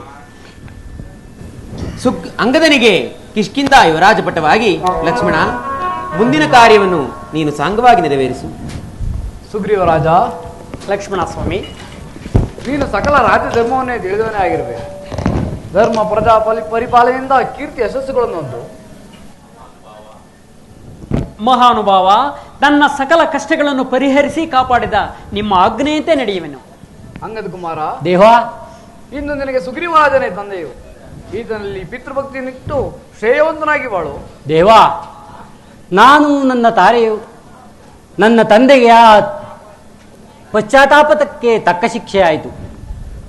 ಅಂಗದನಿಗೆ ಕಿಷ್ಕಿಂಧ ಯುವರಾಜ ಪಟ್ಟವಾಗಿ ಲಕ್ಷ್ಮಣ, ಮುಂದಿನ ಕಾರ್ಯವನ್ನು ನೀನು ಸಾಂಗವಾಗಿ ನೆರವೇರಿಸು. ಸುಗ್ರೀವರಾಜ, ಲಕ್ಷ್ಮಣ ಸ್ವಾಮಿ, ನೀನು ಸಕಲ ರಾಜ್ಯ ಧರ್ಮವನ್ನೇ ತಿಳಿದವನೇ ಆಗಿರಬೇಕು. ಧರ್ಮ ಪ್ರಜಾ ಪರಿಪಾಲನೆಯಿಂದ ಕೀರ್ತಿ ಯಶಸ್ಸುಗಳನ್ನು ಹೊಂದು ಮಹಾನುಭಾವ, ನನ್ನ ಸಕಲ ಕಷ್ಟಗಳನ್ನು ಪರಿಹರಿಸಿ ಕಾಪಾಡಿದ ನಿಮ್ಮ ಆಜ್ಞೆಯಂತೆ ನಡೆಯುವೆನು. ಅಂಗದ ಕುಮಾರ ದೇವ, ಇಂದು ನಿನಗೆ ಸುಗ್ರೀವರಾಜನೇ ತಂದೆಯು. ಈತನಲ್ಲಿ ಪಿತೃಭಕ್ತಿಯನ್ನಿಟ್ಟು ಶ್ರೇಯವಂತನಾಗಿ ಬಾಳು. ದೇವ, ನಾನು ನನ್ನ ತಾರೆಯು ನನ್ನ ತಂದೆಗೆ ಆ ಪಶ್ಚಾತ್ತಾಪಕ್ಕೆ ತಕ್ಕ ಶಿಕ್ಷೆ ಆಯಿತು.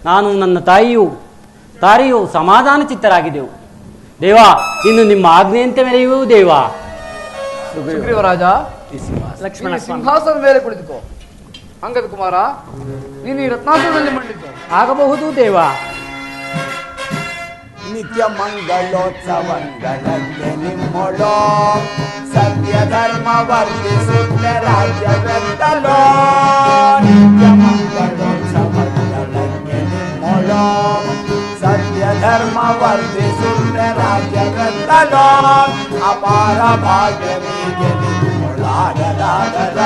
ನಾನು ನನ್ನ ತಾಯಿಯು ಸಮಾಧಾನ ಚಿತ್ತರಾಗಿದ್ದೆವು. ದೇವ, ಇನ್ನು ನಿಮ್ಮ ಆಜ್ಞೆಯಂತೆ ಮೆರೆಯುವು. ದೇವ, ಸುಗ್ರೀವರಾಜ, ಲಕ್ಷ್ಮಣ ಸ್ವಾಮಿ, ಸಿಂಹಾಸನದ ಮೇಲೆ ಕುಳಿತುಕೋ. ಅಂಗದ ಕುಮಾರ, ನೀನು ಈ ರತ್ನಾಸನದಲ್ಲಿ ಮಂಡಿತು ಆಗಬಹುದು. ದೇವ, ನಿತ್ಯ ಮಂಗಳೋತ್ಸವಗಳಿಗೆ ನಿಮ್ಮೊಳೋ ಸತ್ಯ ಧರ್ಮ ವರ್ಧಿಸುತ್ತ ರಾಜ್ಯವೆತ್ತಲೋ. ನಿತ್ಯ ಮಂಗಳೋತ್ಸವಗಳಿಗೆ ನಿಮ್ಮೊಳೋ ಸತ್ಯ ಧರ್ಮ ವರ್ಧಿಸುತ್ತ ರಾಜ್ಯವೆತ್ತಲೋ. ಅಪಾರ ಭಾಗ್ಯವೀಗೆ ನಿಮ್ಮೊಳಾಗಲಾಗದ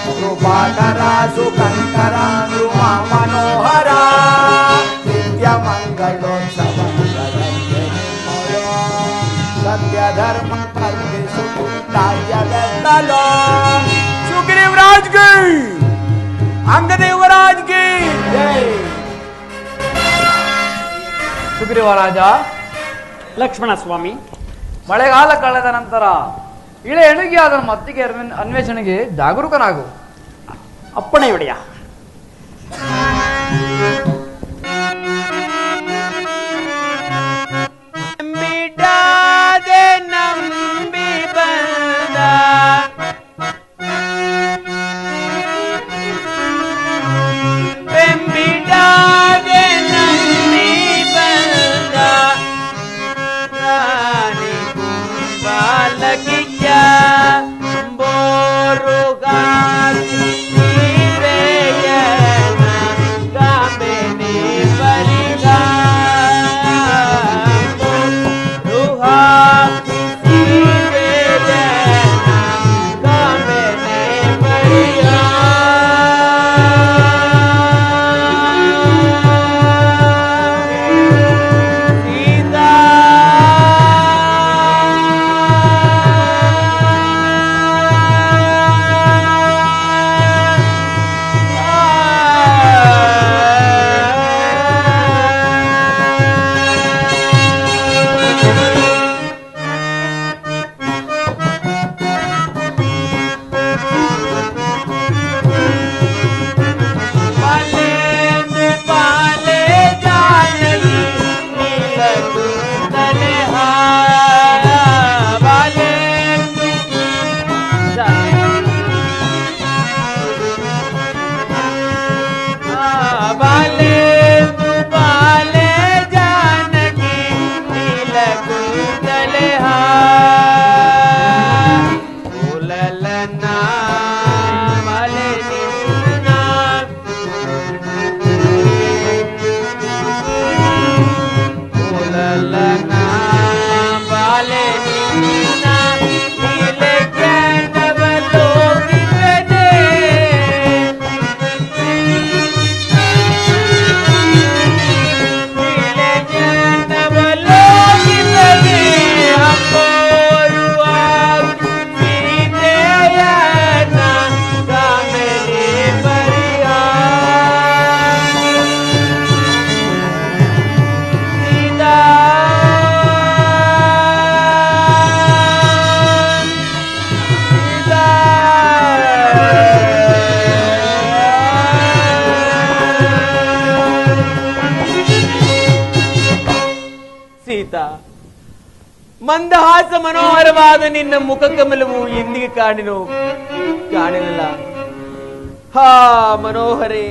ಕೃಪಾಕರ ಸುಕಂಕರ ಮನೋಹರ. ನಿತ್ಯ ಮಂಗಳೋತ್ಸವ सत्य धर्म सुग्रीवराज की, अंगद युवराज की जय. ಸುಗ್ರೀವರಾಜ, ಲಕ್ಷ್ಮಣ ಸ್ವಾಮಿ, ಮಳೆಗಾಲ ಕಳೆದ ನಂತರ ಇಳೆ ಎಣುಗಿಯಾದ ಮತ್ತಿಗೆ ಅನ್ವೇಷಣೆಗೆ ಜಾಗರೂಕನಾಗು. ಅಪ್ಪಣೆ ಒಡೆಯ. ಬೋರುಗಾರಿ ಬಾಲೆ ನಿನ್ನ ಓಲಲನ ಬಾಲೆ ನಿನ್ನ ನೀಲೆ ಜ್ಞಾನವಲೋಕಿಸದೆ ನೀಲೆ ಜ್ಞಾನವಲೋಕಿಸದೆ ಅಪ್ಪೋರುವ ಸೀತೆಯನ ಕಾಮೆಲಿ ಪರಿಯ ಸೀತಾ ಸೀತಾ ಮಂದಹಾಸ ಮನೋಹರವಾದ ನಿನ್ನ ಮುಖ ಕಮಲವು ಎಂದಿಗೆ ಕಾಣಲಿಲ್ಲ. ಹಾ ಮನೋಹರೇ,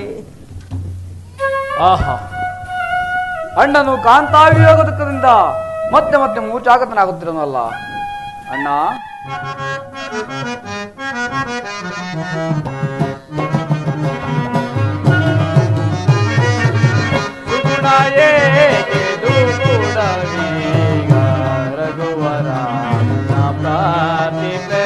ಆಹಾ, ಅಣ್ಣನು ಕಾಂತಾವಿಯೋಗ ದುಃಖದಿಂದ ಮತ್ತೆ ಮತ್ತೆ ಮೂಚಾಗತನಾಗುತ್ತಿರನಲ್ಲ ಅಣ್ಣ. ಸುಗುಣಾಯೇ ದುಗುಣವೀಗ ರಘುವರ ಪ್ರಾರ್ಥಿಪೆ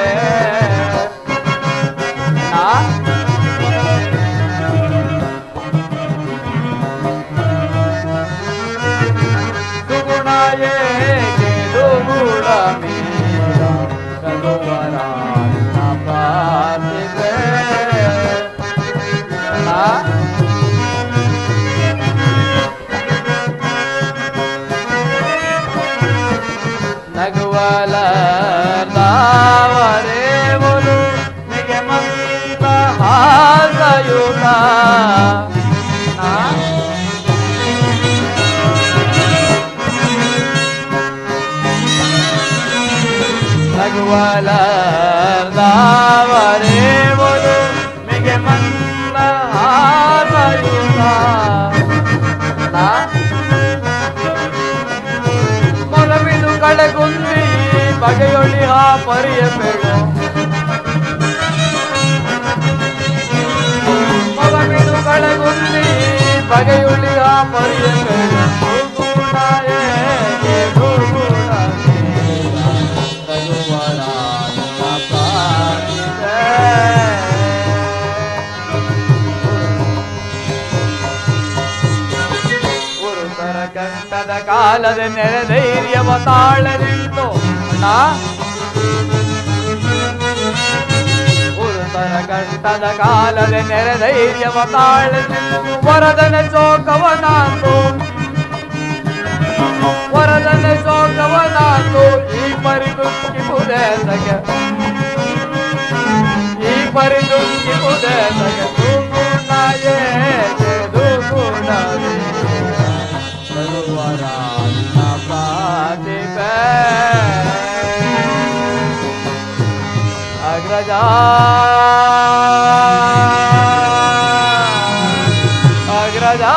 ಸುಗುಣಾಯೇ ದುಗುಣವೀಗ ರಘುವರ ಪ್ರಾರ್ಥಿಪೆ ನಗುವಲ ತಾವರೆ ಮುರು ನಿಗೆ ಮಂದ ಹಾಸಯುತ ನಗುವಲ ತಾವರೆ ಮುರು ನಿಗೆ ಮಂದ ಹಾಸಯುತ ಮೊಲವಿದು ಕಳೆಗುಂದಿ ಬಗೆಯೊಳಿ ಆ ಪರಿಯ ಬೇಡ ಮೊಲವಿದು ಕಳೆಗುಂದಿ ಬಗೆಯೊಳಿ ಆ ಪರಿಯ ಬೇಡ ಕಂಠದ ಕಾಲದ ನೆರೆಧೈರ್ಯವ ತಾಳದಿಂತು ಉರುತರ ಕಂಠದ ಕಾಲದ ನೆರೆಧೈರ್ಯವ ತಾಳದಿಂತು ವರದನ ಶೋಕವನಾತು ವರದನ ಶೋಕವನಾತು ಈ ಪರಿದುಃಖಿಪುದೇಶಗೆ ಈ ಪರಿದುಃಖಿಪುದೇಶಗೆ ದುಗುಣಯೇ ದುಗುಣವೇ ಅಗ್ರಜಾ ಅಗ್ರಜಾ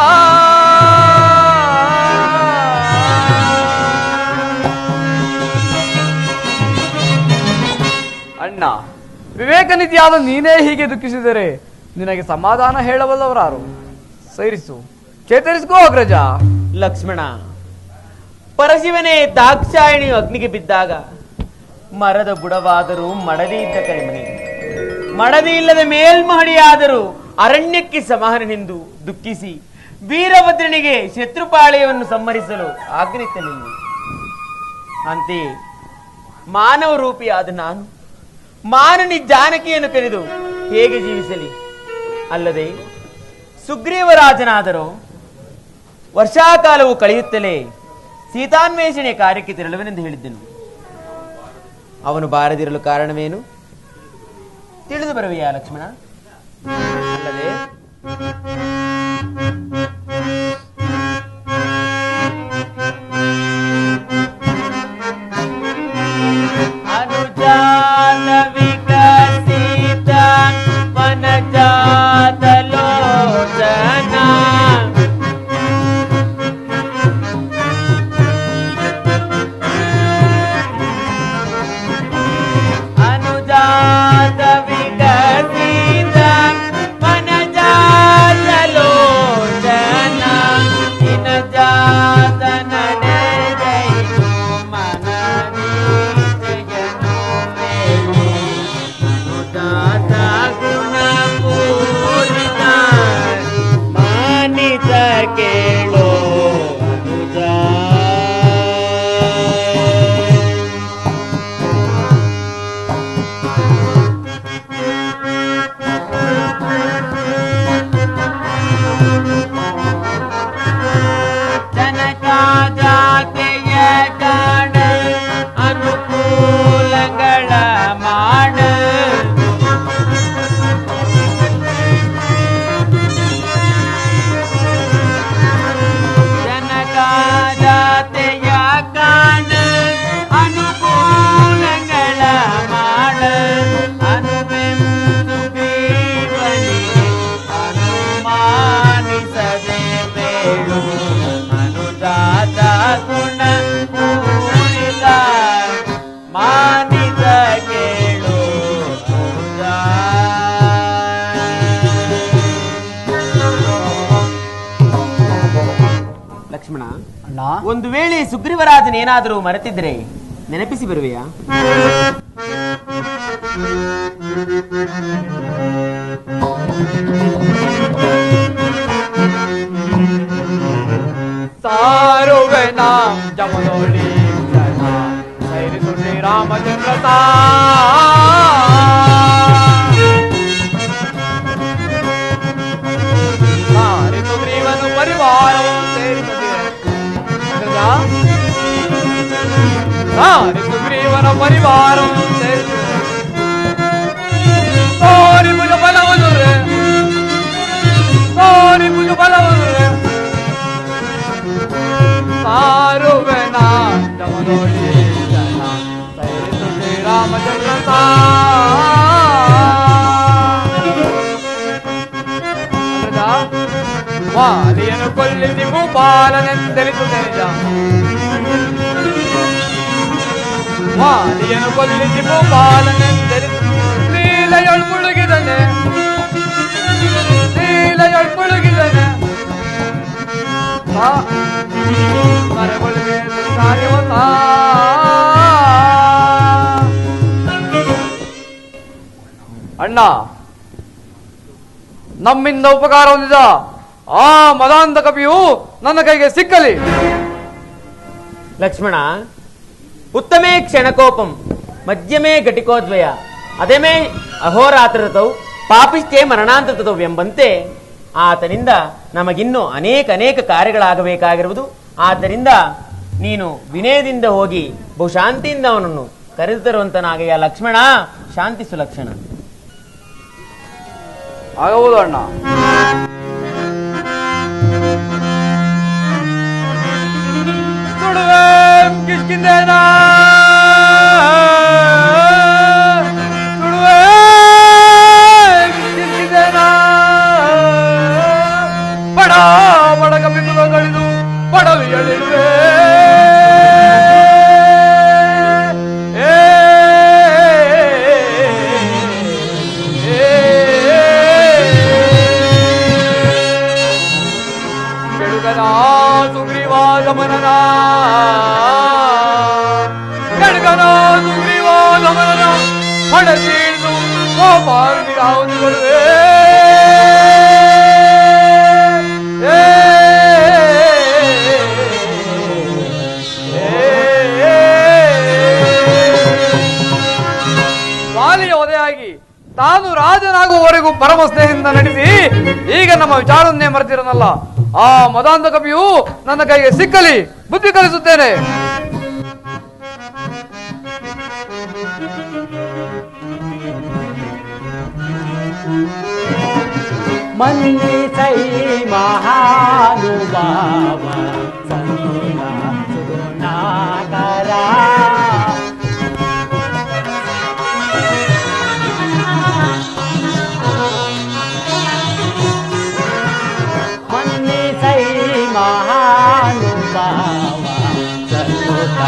ಅಣ್ಣ, ವಿವೇಕನಿಧಿಯಾದ ನೀನೇ ಹೀಗೆ ದುಃಖಿಸಿದರೆ ನಿನಗೆ ಸಮಾಧಾನ ಹೇಳಬಲ್ಲವರಾರು? ಸೈರಿಸು, ಚೇತರಿಸ್ಕೋ ಅಗ್ರಜ. ಲಕ್ಷ್ಮಣ, ಪರಶಿವನೇ ದಾಕ್ಷಾಯಣಿಯು ಅಗ್ನಿಗೆ ಬಿದ್ದಾಗ ಮರದ ಬುಡವಾದರೂ ಮಡದಿ ಇದ್ದ ಕರಿಮನೆ, ಮಡದಿ ಇಲ್ಲದ ಮೇಲ್ಮಹಡಿಯಾದರೂ ಅರಣ್ಯಕ್ಕೆ ಸಮಾನನೆಂದು ದುಃಖಿಸಿ ವೀರಭದ್ರನಿಗೆ ಶತ್ರುಪಾಳೆಯನ್ನು ಸಂಹರಿಸಲು ಆಜ್ಞಿಸಲಿಲ್ಲ. ಅಂತೆಯೇ ಮಾನವ ರೂಪಿಯಾದ ನಾನು ಮಾನನಿ ಜಾನಕಿಯನ್ನು ಕರೆದು ಹೇಗೆ ಜೀವಿಸಲಿ? ಅಲ್ಲದೆ ಸುಗ್ರೀವರಾಜನಾದರೂ ವರ್ಷಾಕಾಲವು ಕಳೆಯುತ್ತಲೇ ಸೀತಾನ್ವೇಷಣೆ ಕಾರ್ಯಕ್ಕೆ ತೆರಳುವೆನೆಂದು ಹೇಳಿದ್ದನು. ಅವನು ಬಾರದಿರಲು ಕಾರಣವೇನು ತಿಳಿದು ಬರುವೆಯಾ ಲಕ್ಷ್ಮಣ? ಅಲ್ಲದೆ ಅನುಜಾತ ವಿಕಸಿತ ವನಜಾತ ಲೋಚನ ಅನುಜಾತ ವಿಕ ಲಕ್ಷ್ಮಣ, ಅಣ್ಣ ಒಂದು ವೇಳೆ ಸುಗ್ರೀವರಾಜನೇನಾದರೂ ಮರೆತಿದ್ರೆ ನೆನಪಿಸಿ ಬರುವೆಯಾ? ಸಾರುವೆನ ಜಮದೋಳಿ ಸೈರಿಸು ಶ್ರೀರಾಮಚಂದ್ರ ಸಾರಿಸು ಗ್ರೀವನು ಪರಿವಾರವು ಸಾರಿಸು ಗ್ರೀವನ ಪರಿವಾರವು ಸಾರಿ ಭುಜ ಬಲವನು ಸಾರಿ ಭುಜ ಬಲವನು ಸಾರುವೆನ ಜಮದೋಳಿ ಸೈರಿಸು ಶ್ರೀರಾಮಚಂದ್ರ ವಾಲಿಯನ್ನು ಕೊಲ್ಲಿಸಿ ಭೂಪಾಲನೆಂದೆಲಿಸು ನಿಜ ವಾಲಿಯನ್ನು ಕೊಲ್ಲಿಸಿ ಭೂಪಾಲನೆಂದೆಲಿಸು ಲೀಲೆಯೊಳ್ ಮುಳುಗಿದನೆ ಲೀಲೆಯೊಳ್ ಮುಳುಗಿದನೆ ಅಣ್ಣ, ನಮ್ಮಿಂದ ಉಪಕಾರ ಹೊಂದಿದ ಆ ಮದಾಂಧ ಕಪಿಯು ನನ್ನ ಕೈಗೆ ಸಿಕ್ಕಲಿ. ಲಕ್ಷ್ಮಣ, ಉತ್ತಮೇ ಕ್ಷಣಕೋಪಂ ಮಧ್ಯಮೇ ಘಟಿಕೋದ್ವಯ ಅದೇಮೇ ಅಹೋರಾತ್ರತೌ ಪಾಪಿಷ್ಟೇ ಮರಣಾಂತತೌ ಎಂಬಂತೆ ಆತನಿಂದ ನಮಗಿನ್ನೂ ಅನೇಕ ಕಾರ್ಯಗಳಾಗಬೇಕಾಗಿರುವುದು. ಆದ್ದರಿಂದ ನೀನು ವಿನಯದಿಂದ ಹೋಗಿ ಬಹುಶಾಂತಿಯಿಂದ ಅವನನ್ನು ಕರೆದು ತರುವಂತನಾಗೆಯ ಲಕ್ಷ್ಮಣ. ಶಾಂತಿಸು ಲಕ್ಷಣ. ಆಗಬಹುದು ಅಣ್ಣ. ಸುಡುವೆ ಕಿಷ್ಕಿಂದೇನ ಸುಡುವೆ ಕಿಷ್ಕಿಂದೇನ ಬಡ ಬಡ ಕಪಿಗಳಿದು ಬಡವಿಯಳಿರುವೆ ಸುಗ್ರೀವಾಗಮನನ ಗಡ್ಗನ ಸುಗ್ರೀವಾಗಮನನ ಹೊಡೆಸಿಳಿದು ಗೋಪಾಲನಿಗಾವನಿಗಳುವೆ ವಾಲಿಯ ಒದೆಯಾಗಿ ತಾನು ರಾಜನಾಗುವವರೆಗೂ ಪರಮ ಸ್ನೇಹದಿಂದ ನಡೆಸಿ ಈಗ ನಮ್ಮ ವಿಚಾರವನ್ನೇ ಮರೆತಿರನಲ್ಲ ಆ ಮದಾಂಧ ಕಪಿಯು ನನ್ನ ಕೈಗೆ ಸಿಕ್ಕಲಿ, ಬುದ್ಧಿ ಕಲಿಸುತ್ತೇನೆ. ಮನ್ನಿಸೈ ಮಹಾನುಭಾವ ಸಂಗೀತ ಸುಗುಣಾಕರ ಮನ್ನಿಸೈ ಮಹಾನುಭಾವ ಸಂಗೀತ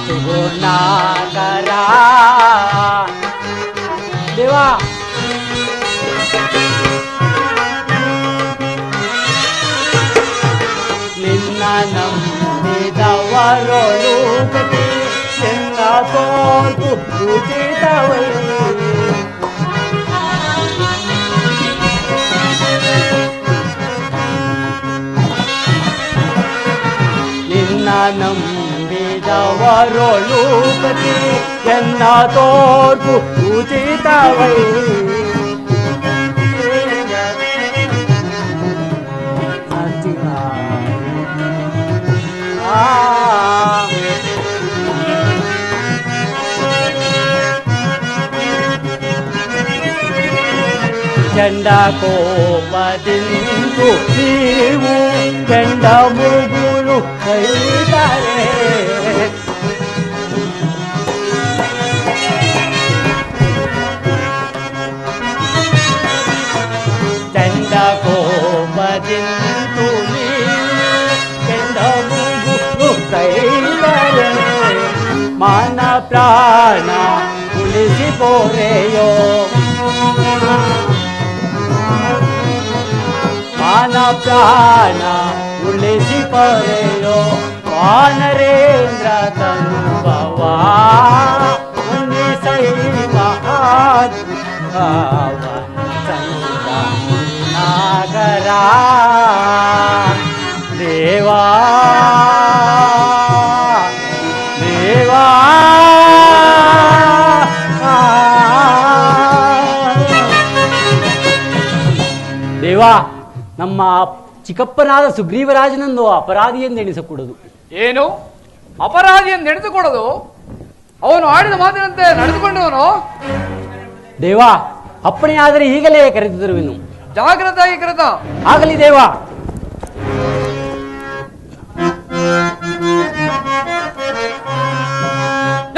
ಸುಗುಣಾಕರ ದೇವಾ ನಂಬಿದವರೊಳುಗತಿ ಎಲ್ಲ ತೋರ್ಪು ಉಚಿತವೈ ನಿನ್ನ ನಂಬಿದವರೊಳುಗತಿ ಎಲ್ಲ ತೋರ್ಪು ಉಚಿತವೈ ಚಂಡ ಕೋಪದಿಂದು ನೀವು ಚಂಡ ಮುಗುಳು ಕೈತಾರೆ ಚಂಡ ಕೋಪದಿಂದು ಚಂಡ ಮುಗುಳು ಕೈತಾರೆ ಮಾನ ಪ್ರಾಣ ಉಳಿಸಿ ಪೋರೆಯೋ ಮಾನ ಪ್ರಾಣ ಉಳಿಸಿ ವಂದಿಸಿ ಪೊರೆಯೋ ವಾನರೇಂದ್ರ ತನುಭವಾ ವಂದಿಸೈ ನಾಗರ ದೇವಾ ದೇವಾ ದೇವಾ, ನಮ್ಮ ಚಿಕ್ಕಪ್ಪನಾದ ಸುಗ್ರೀವರಾಜನನ್ನು ಅಪರಾಧಿ ಎಂದೆಣಿಸಕೂಡದು. ಏನು ಅಪರಾಧಿ ಎಂದು ಎಣಿಸಿಕೊಡೋದು? ಅವನು ಆಡಿದ ಮಾತಿನಂತೆ ನಡೆದುಕೊಂಡವನು. ದೇವಾ, ಅಪ್ಪಣೆಯಾದರೆ ಈಗಲೇ ಕರೆದು ತರುವೆನು. ಜಾಗ್ರತೆಯಾಗಿ ಕರೆತ. ಆಗಲಿ ದೇವಾ.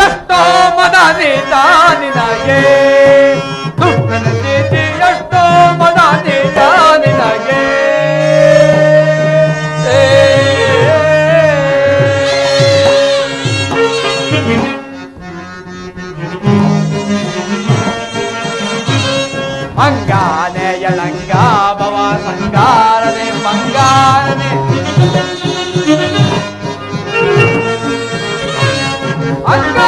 ಎಷ್ಟೋ ಮದ ನೀತ ನಿನಗೆ ದುಷ್ಟನ ನೀತಿ, ಎಷ್ಟೋ ಮದ ನೀತ ನಿನಗೆ. ಮಂಗಾನೆ ಎಳಂಗ ಭವ ಸಂಗಾರನೆ ಮಂಗಾರನೆ ಅಂಗ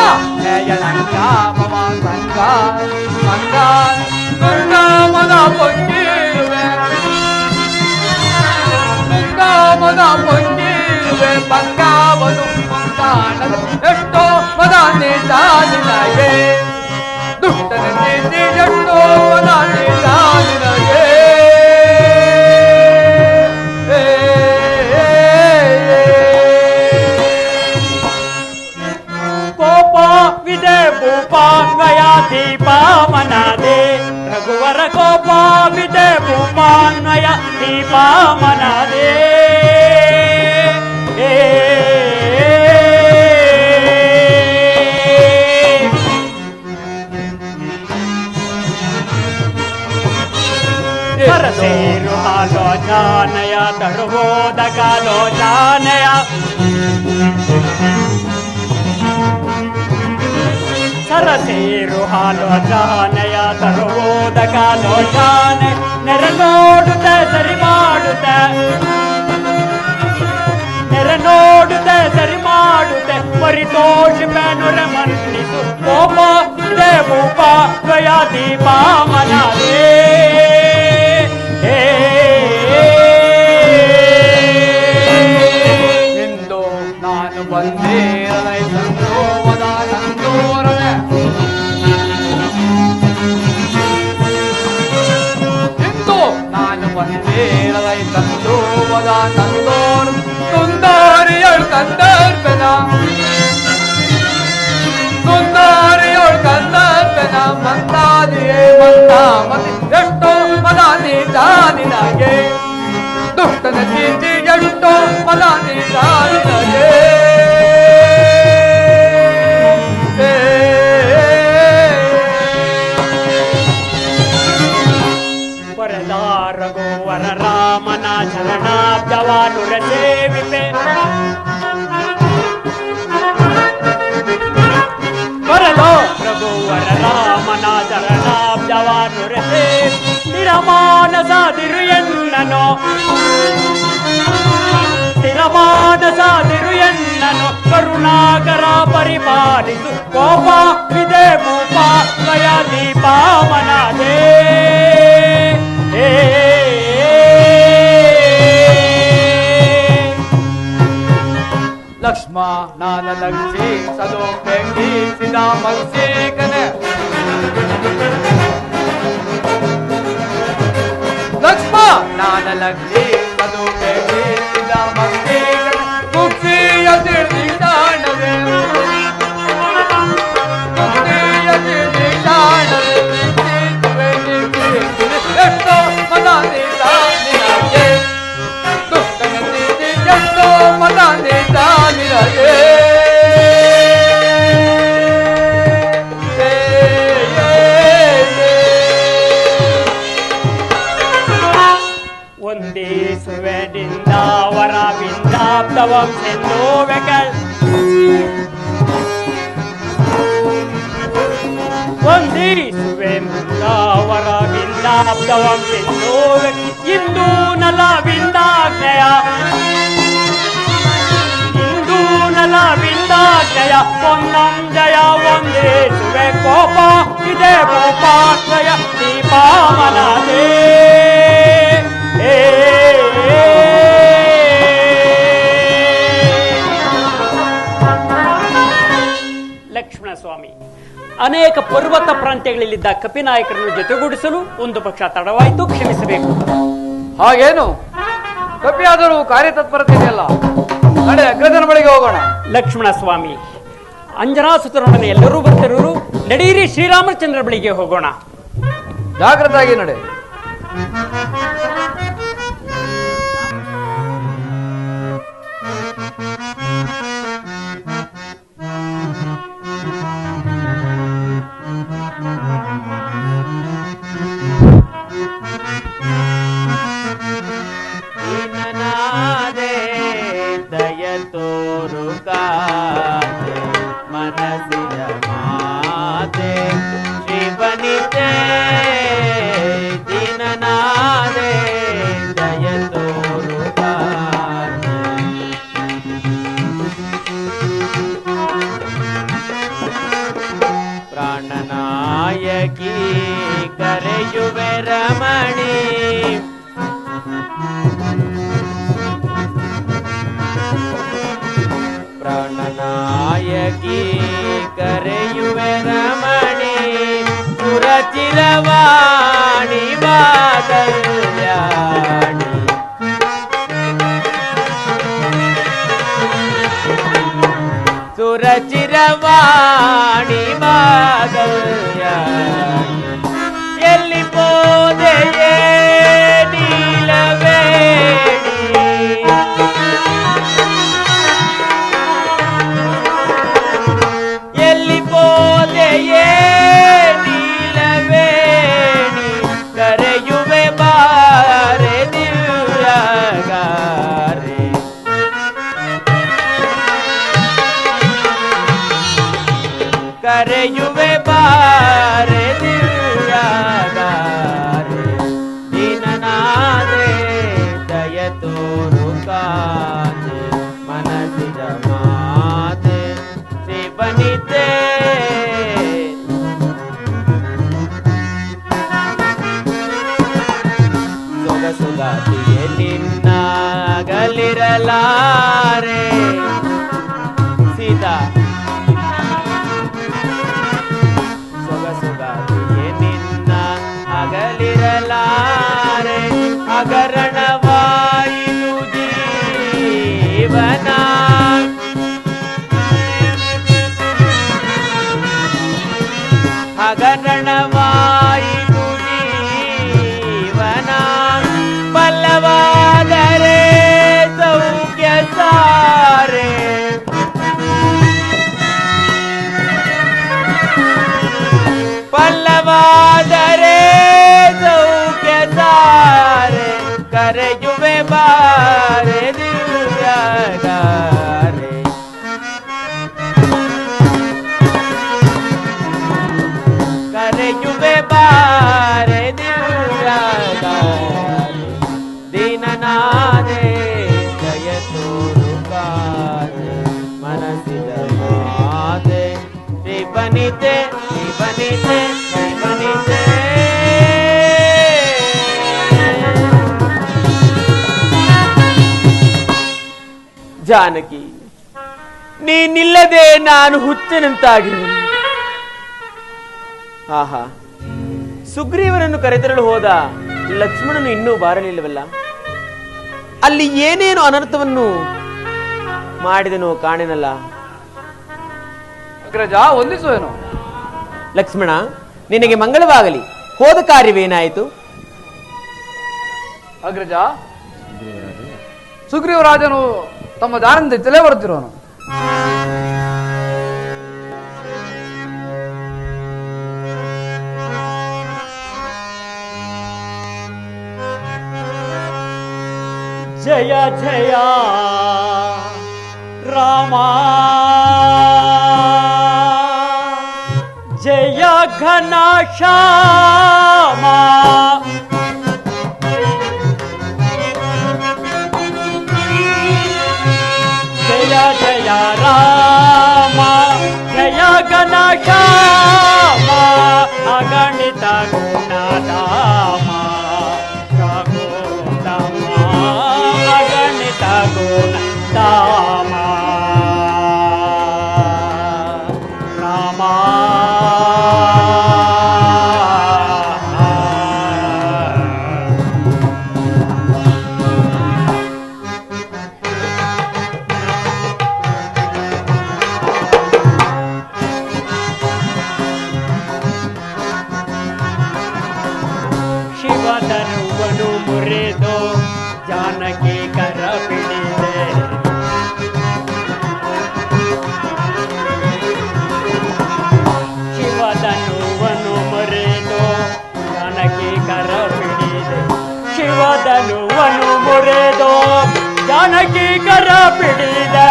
ಎಳಂಗ ಭವ ಸಂಗಾರ ಮಂಗಾರ ದುರ್ಗಾಮದ ಪೊಂಗಿರುವೆ ದುರ್ಗಾಮದ ಪೊಂಗಿರುವೆ ಬಂಗಾವನು ಮಂಗಾಣದ ಎಷ್ಟೋ ಮದ ನೀತ ನಿನಗೆ ದುಷ್ಟನ ನೀತಿ ಎಷ್ಟೋ ಮದ ನೀತ ನಿನಗೆ. ಕೋಪವಿದೆ ಭೂಪಾಂಗಯ ದೀಪ ಮನದೆ ರಘುವರ ಕೋಪವಿದೆ ಭೂಪಾನ್ವಯ ದೀಪ ಮನದೆ ಸೇರು ಆಲೋಚನೆಯ ತರುವುದಕಾಲೋಚನೆಯ ಸರಸೇರು ಆಲೋಚನೆಯ ತರುವುದಕಾಲೋಚನೆ ನೆರನೋಡುತ್ತೆ ಸರಿ ಮಾಡುತ್ತೆ ನೆರನೋಡುತ್ತೆ ಸರಿ ಮಾಡುತ್ತೆ ಪರಿತೋಷಿಪೆ ನೊರೆ ಮನ್ನಿಸು ಕೋಪ ಇದೆ ಭೂಪ ದ್ವಯ ದೀಪ ಮನದೇ ಇಂದು ನಾನು ಬಂದೇರಲೈ ಸಂತೋಮದ ಸಂತೋರನೆ ಇಂದು ನಾನು ಬಂದೇರಲೈ ಸಂತೋಮದ ಸಂತೋರ ಸುಂದರಿಯಳು ಕಂದರ್ಪೆನ ಸುಂದರಿಯಳು ಕಂದರ್ಪೆನ ಮಂದಾದಿಯೇ ಮಂದಾಮತಿ ಎಷ್ಟೋ ಮದ ನೀತ ನಿನಗೆ ದುಷ್ಟನ ನೀತಿ ಎಷ್ಟೋ ಮದ ನೀತ ನಿನಗೆ. ವರದ ರಘುವರ ರಾಮನ ಚರಣಾಬ್ಜವಾನುರ ಸೇವಿಪೆ ವರದೋ ರಘುವರ ರಾಮನ ಚರಣಾಬ್ಜವಾನುರ ಸೇವಿ ಸ್ಥಿರಮಾನಸಾದಿರು ಎನ್ನನು ಸ್ಥಿರಮಾನಸಾದಿರು ಎನ್ನನು ಕರುಣಾಕರ ಪರಿಪಾಲಿಸು ಕೋಪ ವಿದೆ ಭೂಪ ದ್ವಯ ದೀಪ ಮನದೇ ಲಕ್ಷ್ಮಣನ ಲಕ್ಷಿ ಸದೋ ಬೆಂಗಿಸಿದ ಮತ್ಸೇಕನೆ ಲಕ್ಷ್ಮಣನ ಲಕ್ಷಿ ಸದೋ ಬೆಂಗಿಸಿದ ಮತ್ಸೇಕನೆ ಮುಕ್ತಿಯ ತಿಳಿದಾಣವೇ ಮುಕ್ತಿಯ ತಿಳಿದಾಣವೇ ಎಷ್ಟೋ ಮದ ನೀತ ನಿನಗೆ ದುಷ್ಟನ ನೀತಿ ಎಷ್ಟೋ ಮದ ನೀತ ನಿನಗೆ. ವಂದಿಸುವೆನಿಂದ ವರವಿಂದಾಬ್ದವಂ ಸಿಂಧೂವೆಕಲ್ ವಂದಿಸುವೆನಿಂದ ವರವಿಂದಾಬ್ದವಂ ಸಿಂಧೂವೆ ಇಂದೂ ನಲವಿಂದಾಗ್ನೆಯ ವಿಂದಾಶ್ರಯ ಒಂದೊಂದಯ ಒಂದೇಸುವೆ ಕೋಪ ಇದೆ ಭೂಪಾಶ್ರಯ ದೀಪಾಮನದೇ ಲಕ್ಷ್ಮಣ ಸ್ವಾಮಿ, ಅನೇಕ ಪರ್ವತ ಪ್ರಾಂತ್ಯಗಳಲ್ಲಿದ್ದ ಕಪಿನಾಯಕರನ್ನು ಜೊತೆಗೂಡಿಸಲು ಒಂದು ಪಕ್ಷ ತಡವಾಯಿತು, ಕ್ಷಮಿಸಬೇಕು. ಹಾಗೇನು ಕಪಿಯಾದರೂ ಕಾರ್ಯತತ್ಪರತೆ ಇದೆಯಲ್ಲ, ನಡೆ ಅಗ್ರಜನ ಬಳಿಗೆ ಹೋಗೋಣ. ಲಕ್ಷ್ಮಣ ಸ್ವಾಮಿ, ಅಂಜನಾಸುತರೊಡನೆ ಎಲ್ಲರೂ ಬರ್ತಿರೋರು, ನಡೆಯಿರಿ ಶ್ರೀರಾಮಚಂದ್ರ ಬಳಿಗೆ ಹೋಗೋಣ. ಜಾಗ್ರತಾಗಿ ನಡೆ. ಮನಸ್ಸಿನ ಮಾತೆ ಶಿವನಿತೆ ದಿನನಾದೆ ದಯ ತೋರುಗ ಪ್ರಾಣನಾಯಕಿ ಕರೆಯುವೆ ರಮಣಿ ಪ್ರಾಣನಾಯಕಿ ಕರೆಯುವೆ ರಮಣಿ ಸುರಚಿರವಾಣಿ ಬಾದಲ್ಯಾಣಿ ಸುರಚಿರವಾಣಿ ಬಾದಲ್ಯಾಣಿ ಎಲ್ಲಿ ಪೋದೆಯೇ ನೀಲವೇಣಿ ಎಲ್ಲಿ ಪೋದೆಯೇ ನೀಲವೇಣಿ ಕರೆಯುವೆ ಬಾರೆ ದಿವ್ಯಗಾರೆ ಕರೆಯುವೆ ಬಾರೆ ದಿವ್ಯಗಾರೆ ದಿನನಾದೆ ದಯ ತೋರು ಕಾದೆ ಮನಸ್ಸಿನ ಮಾತೆ ಶಿವನಿತೆ ಸೊಗಸುಗಾತಿಯೇ ನಿನ್ನಾಗಲಿರಲಾರೆ ಸೀತಾ ಸೊಗಸುಗಾತಿಯೇ ನಿನ್ನ ಅಗಲಿರಲಾರೆ ಹಗರಣವಾಯಿತು ಜೀವನ ಹಗರಣವಾಯಿತು ಜೀವನ ಬಲವಾದರೆ ಸೌಖ್ಯ ಸಾರೆ ಪಲ್ಲವಾದರೆ ಸೌಖ್ಯ ಸಾರೆ ಕರೆಯುವೆ ಬಾರೆ ದಿವ್ಯಗಾರೆ ಕರೆಯುವೆ ಬಾರೆ ದಿವ್ಯಗಾರೆ ದೀನನಾದೆ ಜಯ ತೋರು ಕಾದೆ ಮನಸ್ಸಿನ ಮಾತೆ ಶಿವನಿತೆ ಶಿವನಿತೆ ಶಿವನಿತೆ ಜಾನಕಿ, ನೀನಿಲ್ಲದೆ ನಾನು ಹುಚ್ಚನಂತಾಗಿರುವೆ. ಆಹಾ, ಸುಗ್ರೀವನನ್ನು ಕರೆತರಲು ಹೋದ ಲಕ್ಷ್ಮಣನು ಇನ್ನೂ ಬಾರಲಿಲ್ಲವಲ್ಲ. ಅಲ್ಲಿ ಏನೇನು ಅನರ್ಥವನ್ನು ಮಾಡಿದನು ಕಾಣೆನಲ್ಲ. ಅಗ್ರಜ ವಂದಿಸುವೆನು. ಲಕ್ಷ್ಮಣ, ನಿನಗೆ ಮಂಗಳವಾಗಲಿ. ಹೋದ ಕಾರ್ಯವೇನಾಯಿತು? ಅಗ್ರಜ, ಸುಗ್ರೀವರಾಜನು ತಮ್ಮ ದಾರಿಂದ ತಲೆ ಬರುತ್ತಿರುವನು. ಜಯ ಜಯ ರಾಮ ಜಯ ಘನ ಶ್ಯಾಮ ಜಯ ಜಯ ರಾಮ ಶಿವಧನುವನ್ನು ಮುರಿದು ಜಾನಕಿ ಕರ ಪಿಡಿದೆ ಶಿವಧನುವನ್ನು ಮುರಿದು ಜಾನಕಿ ಕರ ಪಿಡಿದೆ ಶಿವಧನುವನ್ನು ಮುರಿದು ಜಾನಕಿ ಕರ ಪಿಡಿದೆ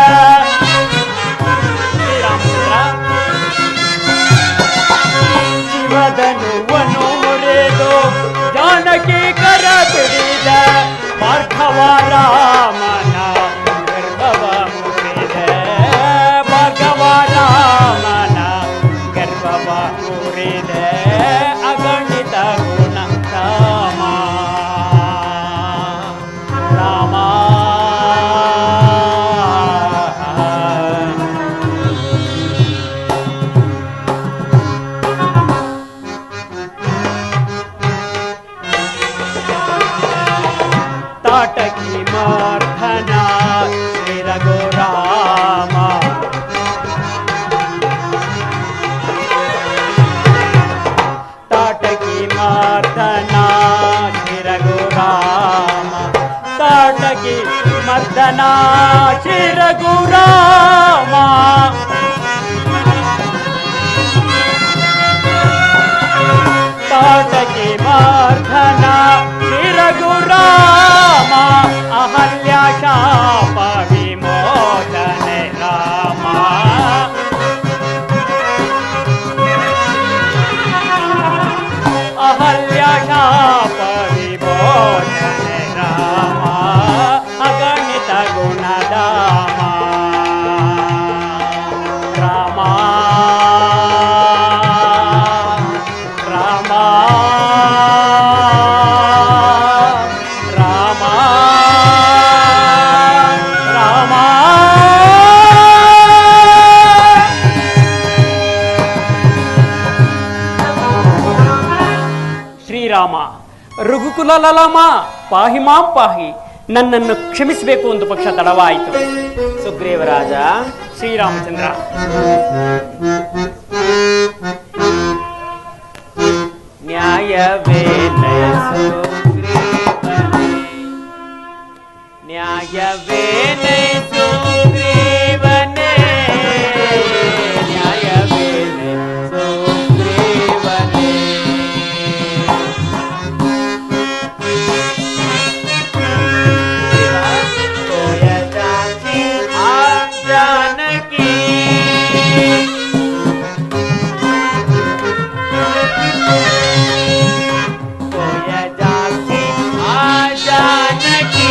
ಶಿವಧನುವನ್ನು ಮುರಿದು ಜಾನಕಿ ಕರ ಪಿಡಿದ ಭಾರ್ಗವ ರಾಮನ ಗರ್ಭವ ಮುರಿದೆ ಭಾರ್ಗವ ರಾಮನ ಗರ್ಭವ ಮುರಿದೆ ಅಗಣಿತ ಗುಣ ರಾಮ ರಾಮ ತಾಟಕಿ ಮಾರ್ಧನ ಶ್ರೀ ರಘುರಾಮ ತಾಟಕಿ ಮಾರ್ಧನ ಶ್ರೀ ರಘುರಾಮ ತಾಟಕಿ ಮರ್ದನ ಶ್ರೀ ರಘುರಾಮ ತಾಟಕಿ ಮಾರ್ಧನ ಶ್ರೀ ರಘುರಾಮ ಅಹಲ್ಯ ಶಾಪ ವಿಮೋಚನೆ ರಾಮ ಅಹಲ್ಯ ಶಾಪ ವಿಮೋಚನೆ ರಾಮ ಅಗಣಿತ ಗುಣಧಾಮ ರಾಮ ರಾಮ ರಾಮ ರಾಮ ಶ್ರೀರಾಮ ರಘುಕುಲ ಲಲಮ ಪಾಹಿ ಮಾಂ ಪಾಹಿ ನನ್ನನ್ನು ಕ್ಷಮಿಸಬೇಕು ಒಂದು ಪಕ್ಷ ತಡವಾಯಿತು. ಸುಗ್ರೀವರಾಜ ಶ್ರೀರಾಮಚಂದ್ರ ನ್ಯಾಯವೇ ನ್ಯಾಯವೇ ಸುಗ್ರೀವನೇ ನ್ಯಾಯವೇ ಸುಗ್ರೀವನೇ ಜಾನಕಿ ಜಾನಕಿ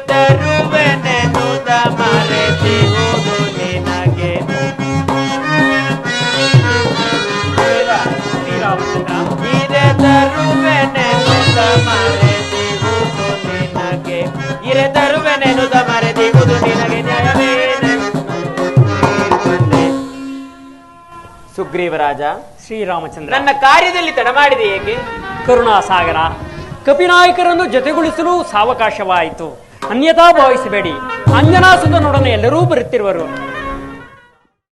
ಇರತರುವೆನೆನುದ ಮರೆತಿಹುದು ನಿನಗೆ ಇರತರುವೆನೆನುದ ಮರೆತಿಹುದು ನಿನಗೆ ಇರತರುವೆನೆನುದ ಮರೆತಿಹುದು ನಿನಗೆ ನ್ಯಾಯವೇನೆ ಸುಗ್ರೀವರಾಜ ಶ್ರೀರಾಮಚಂದ್ರ ನನ್ನ ಕಾರ್ಯದಲ್ಲಿ ತಡ ಮಾಡಿದೆ ಏಕೆ? ಕರುಣಾಸಾಗರ ಕಪಿನಾಯಕರನ್ನು ಜೊತೆಗೊಳಿಸಲು ಸಾವಕಾಶವಾಯಿತು. ಅನ್ಯತಾ ಭಾವಿಸಬೇಡಿ. ಅಂಜನಾಸುತನೊಡನೆ ಎಲ್ಲರೂ ಬರುತ್ತಿರುವರು.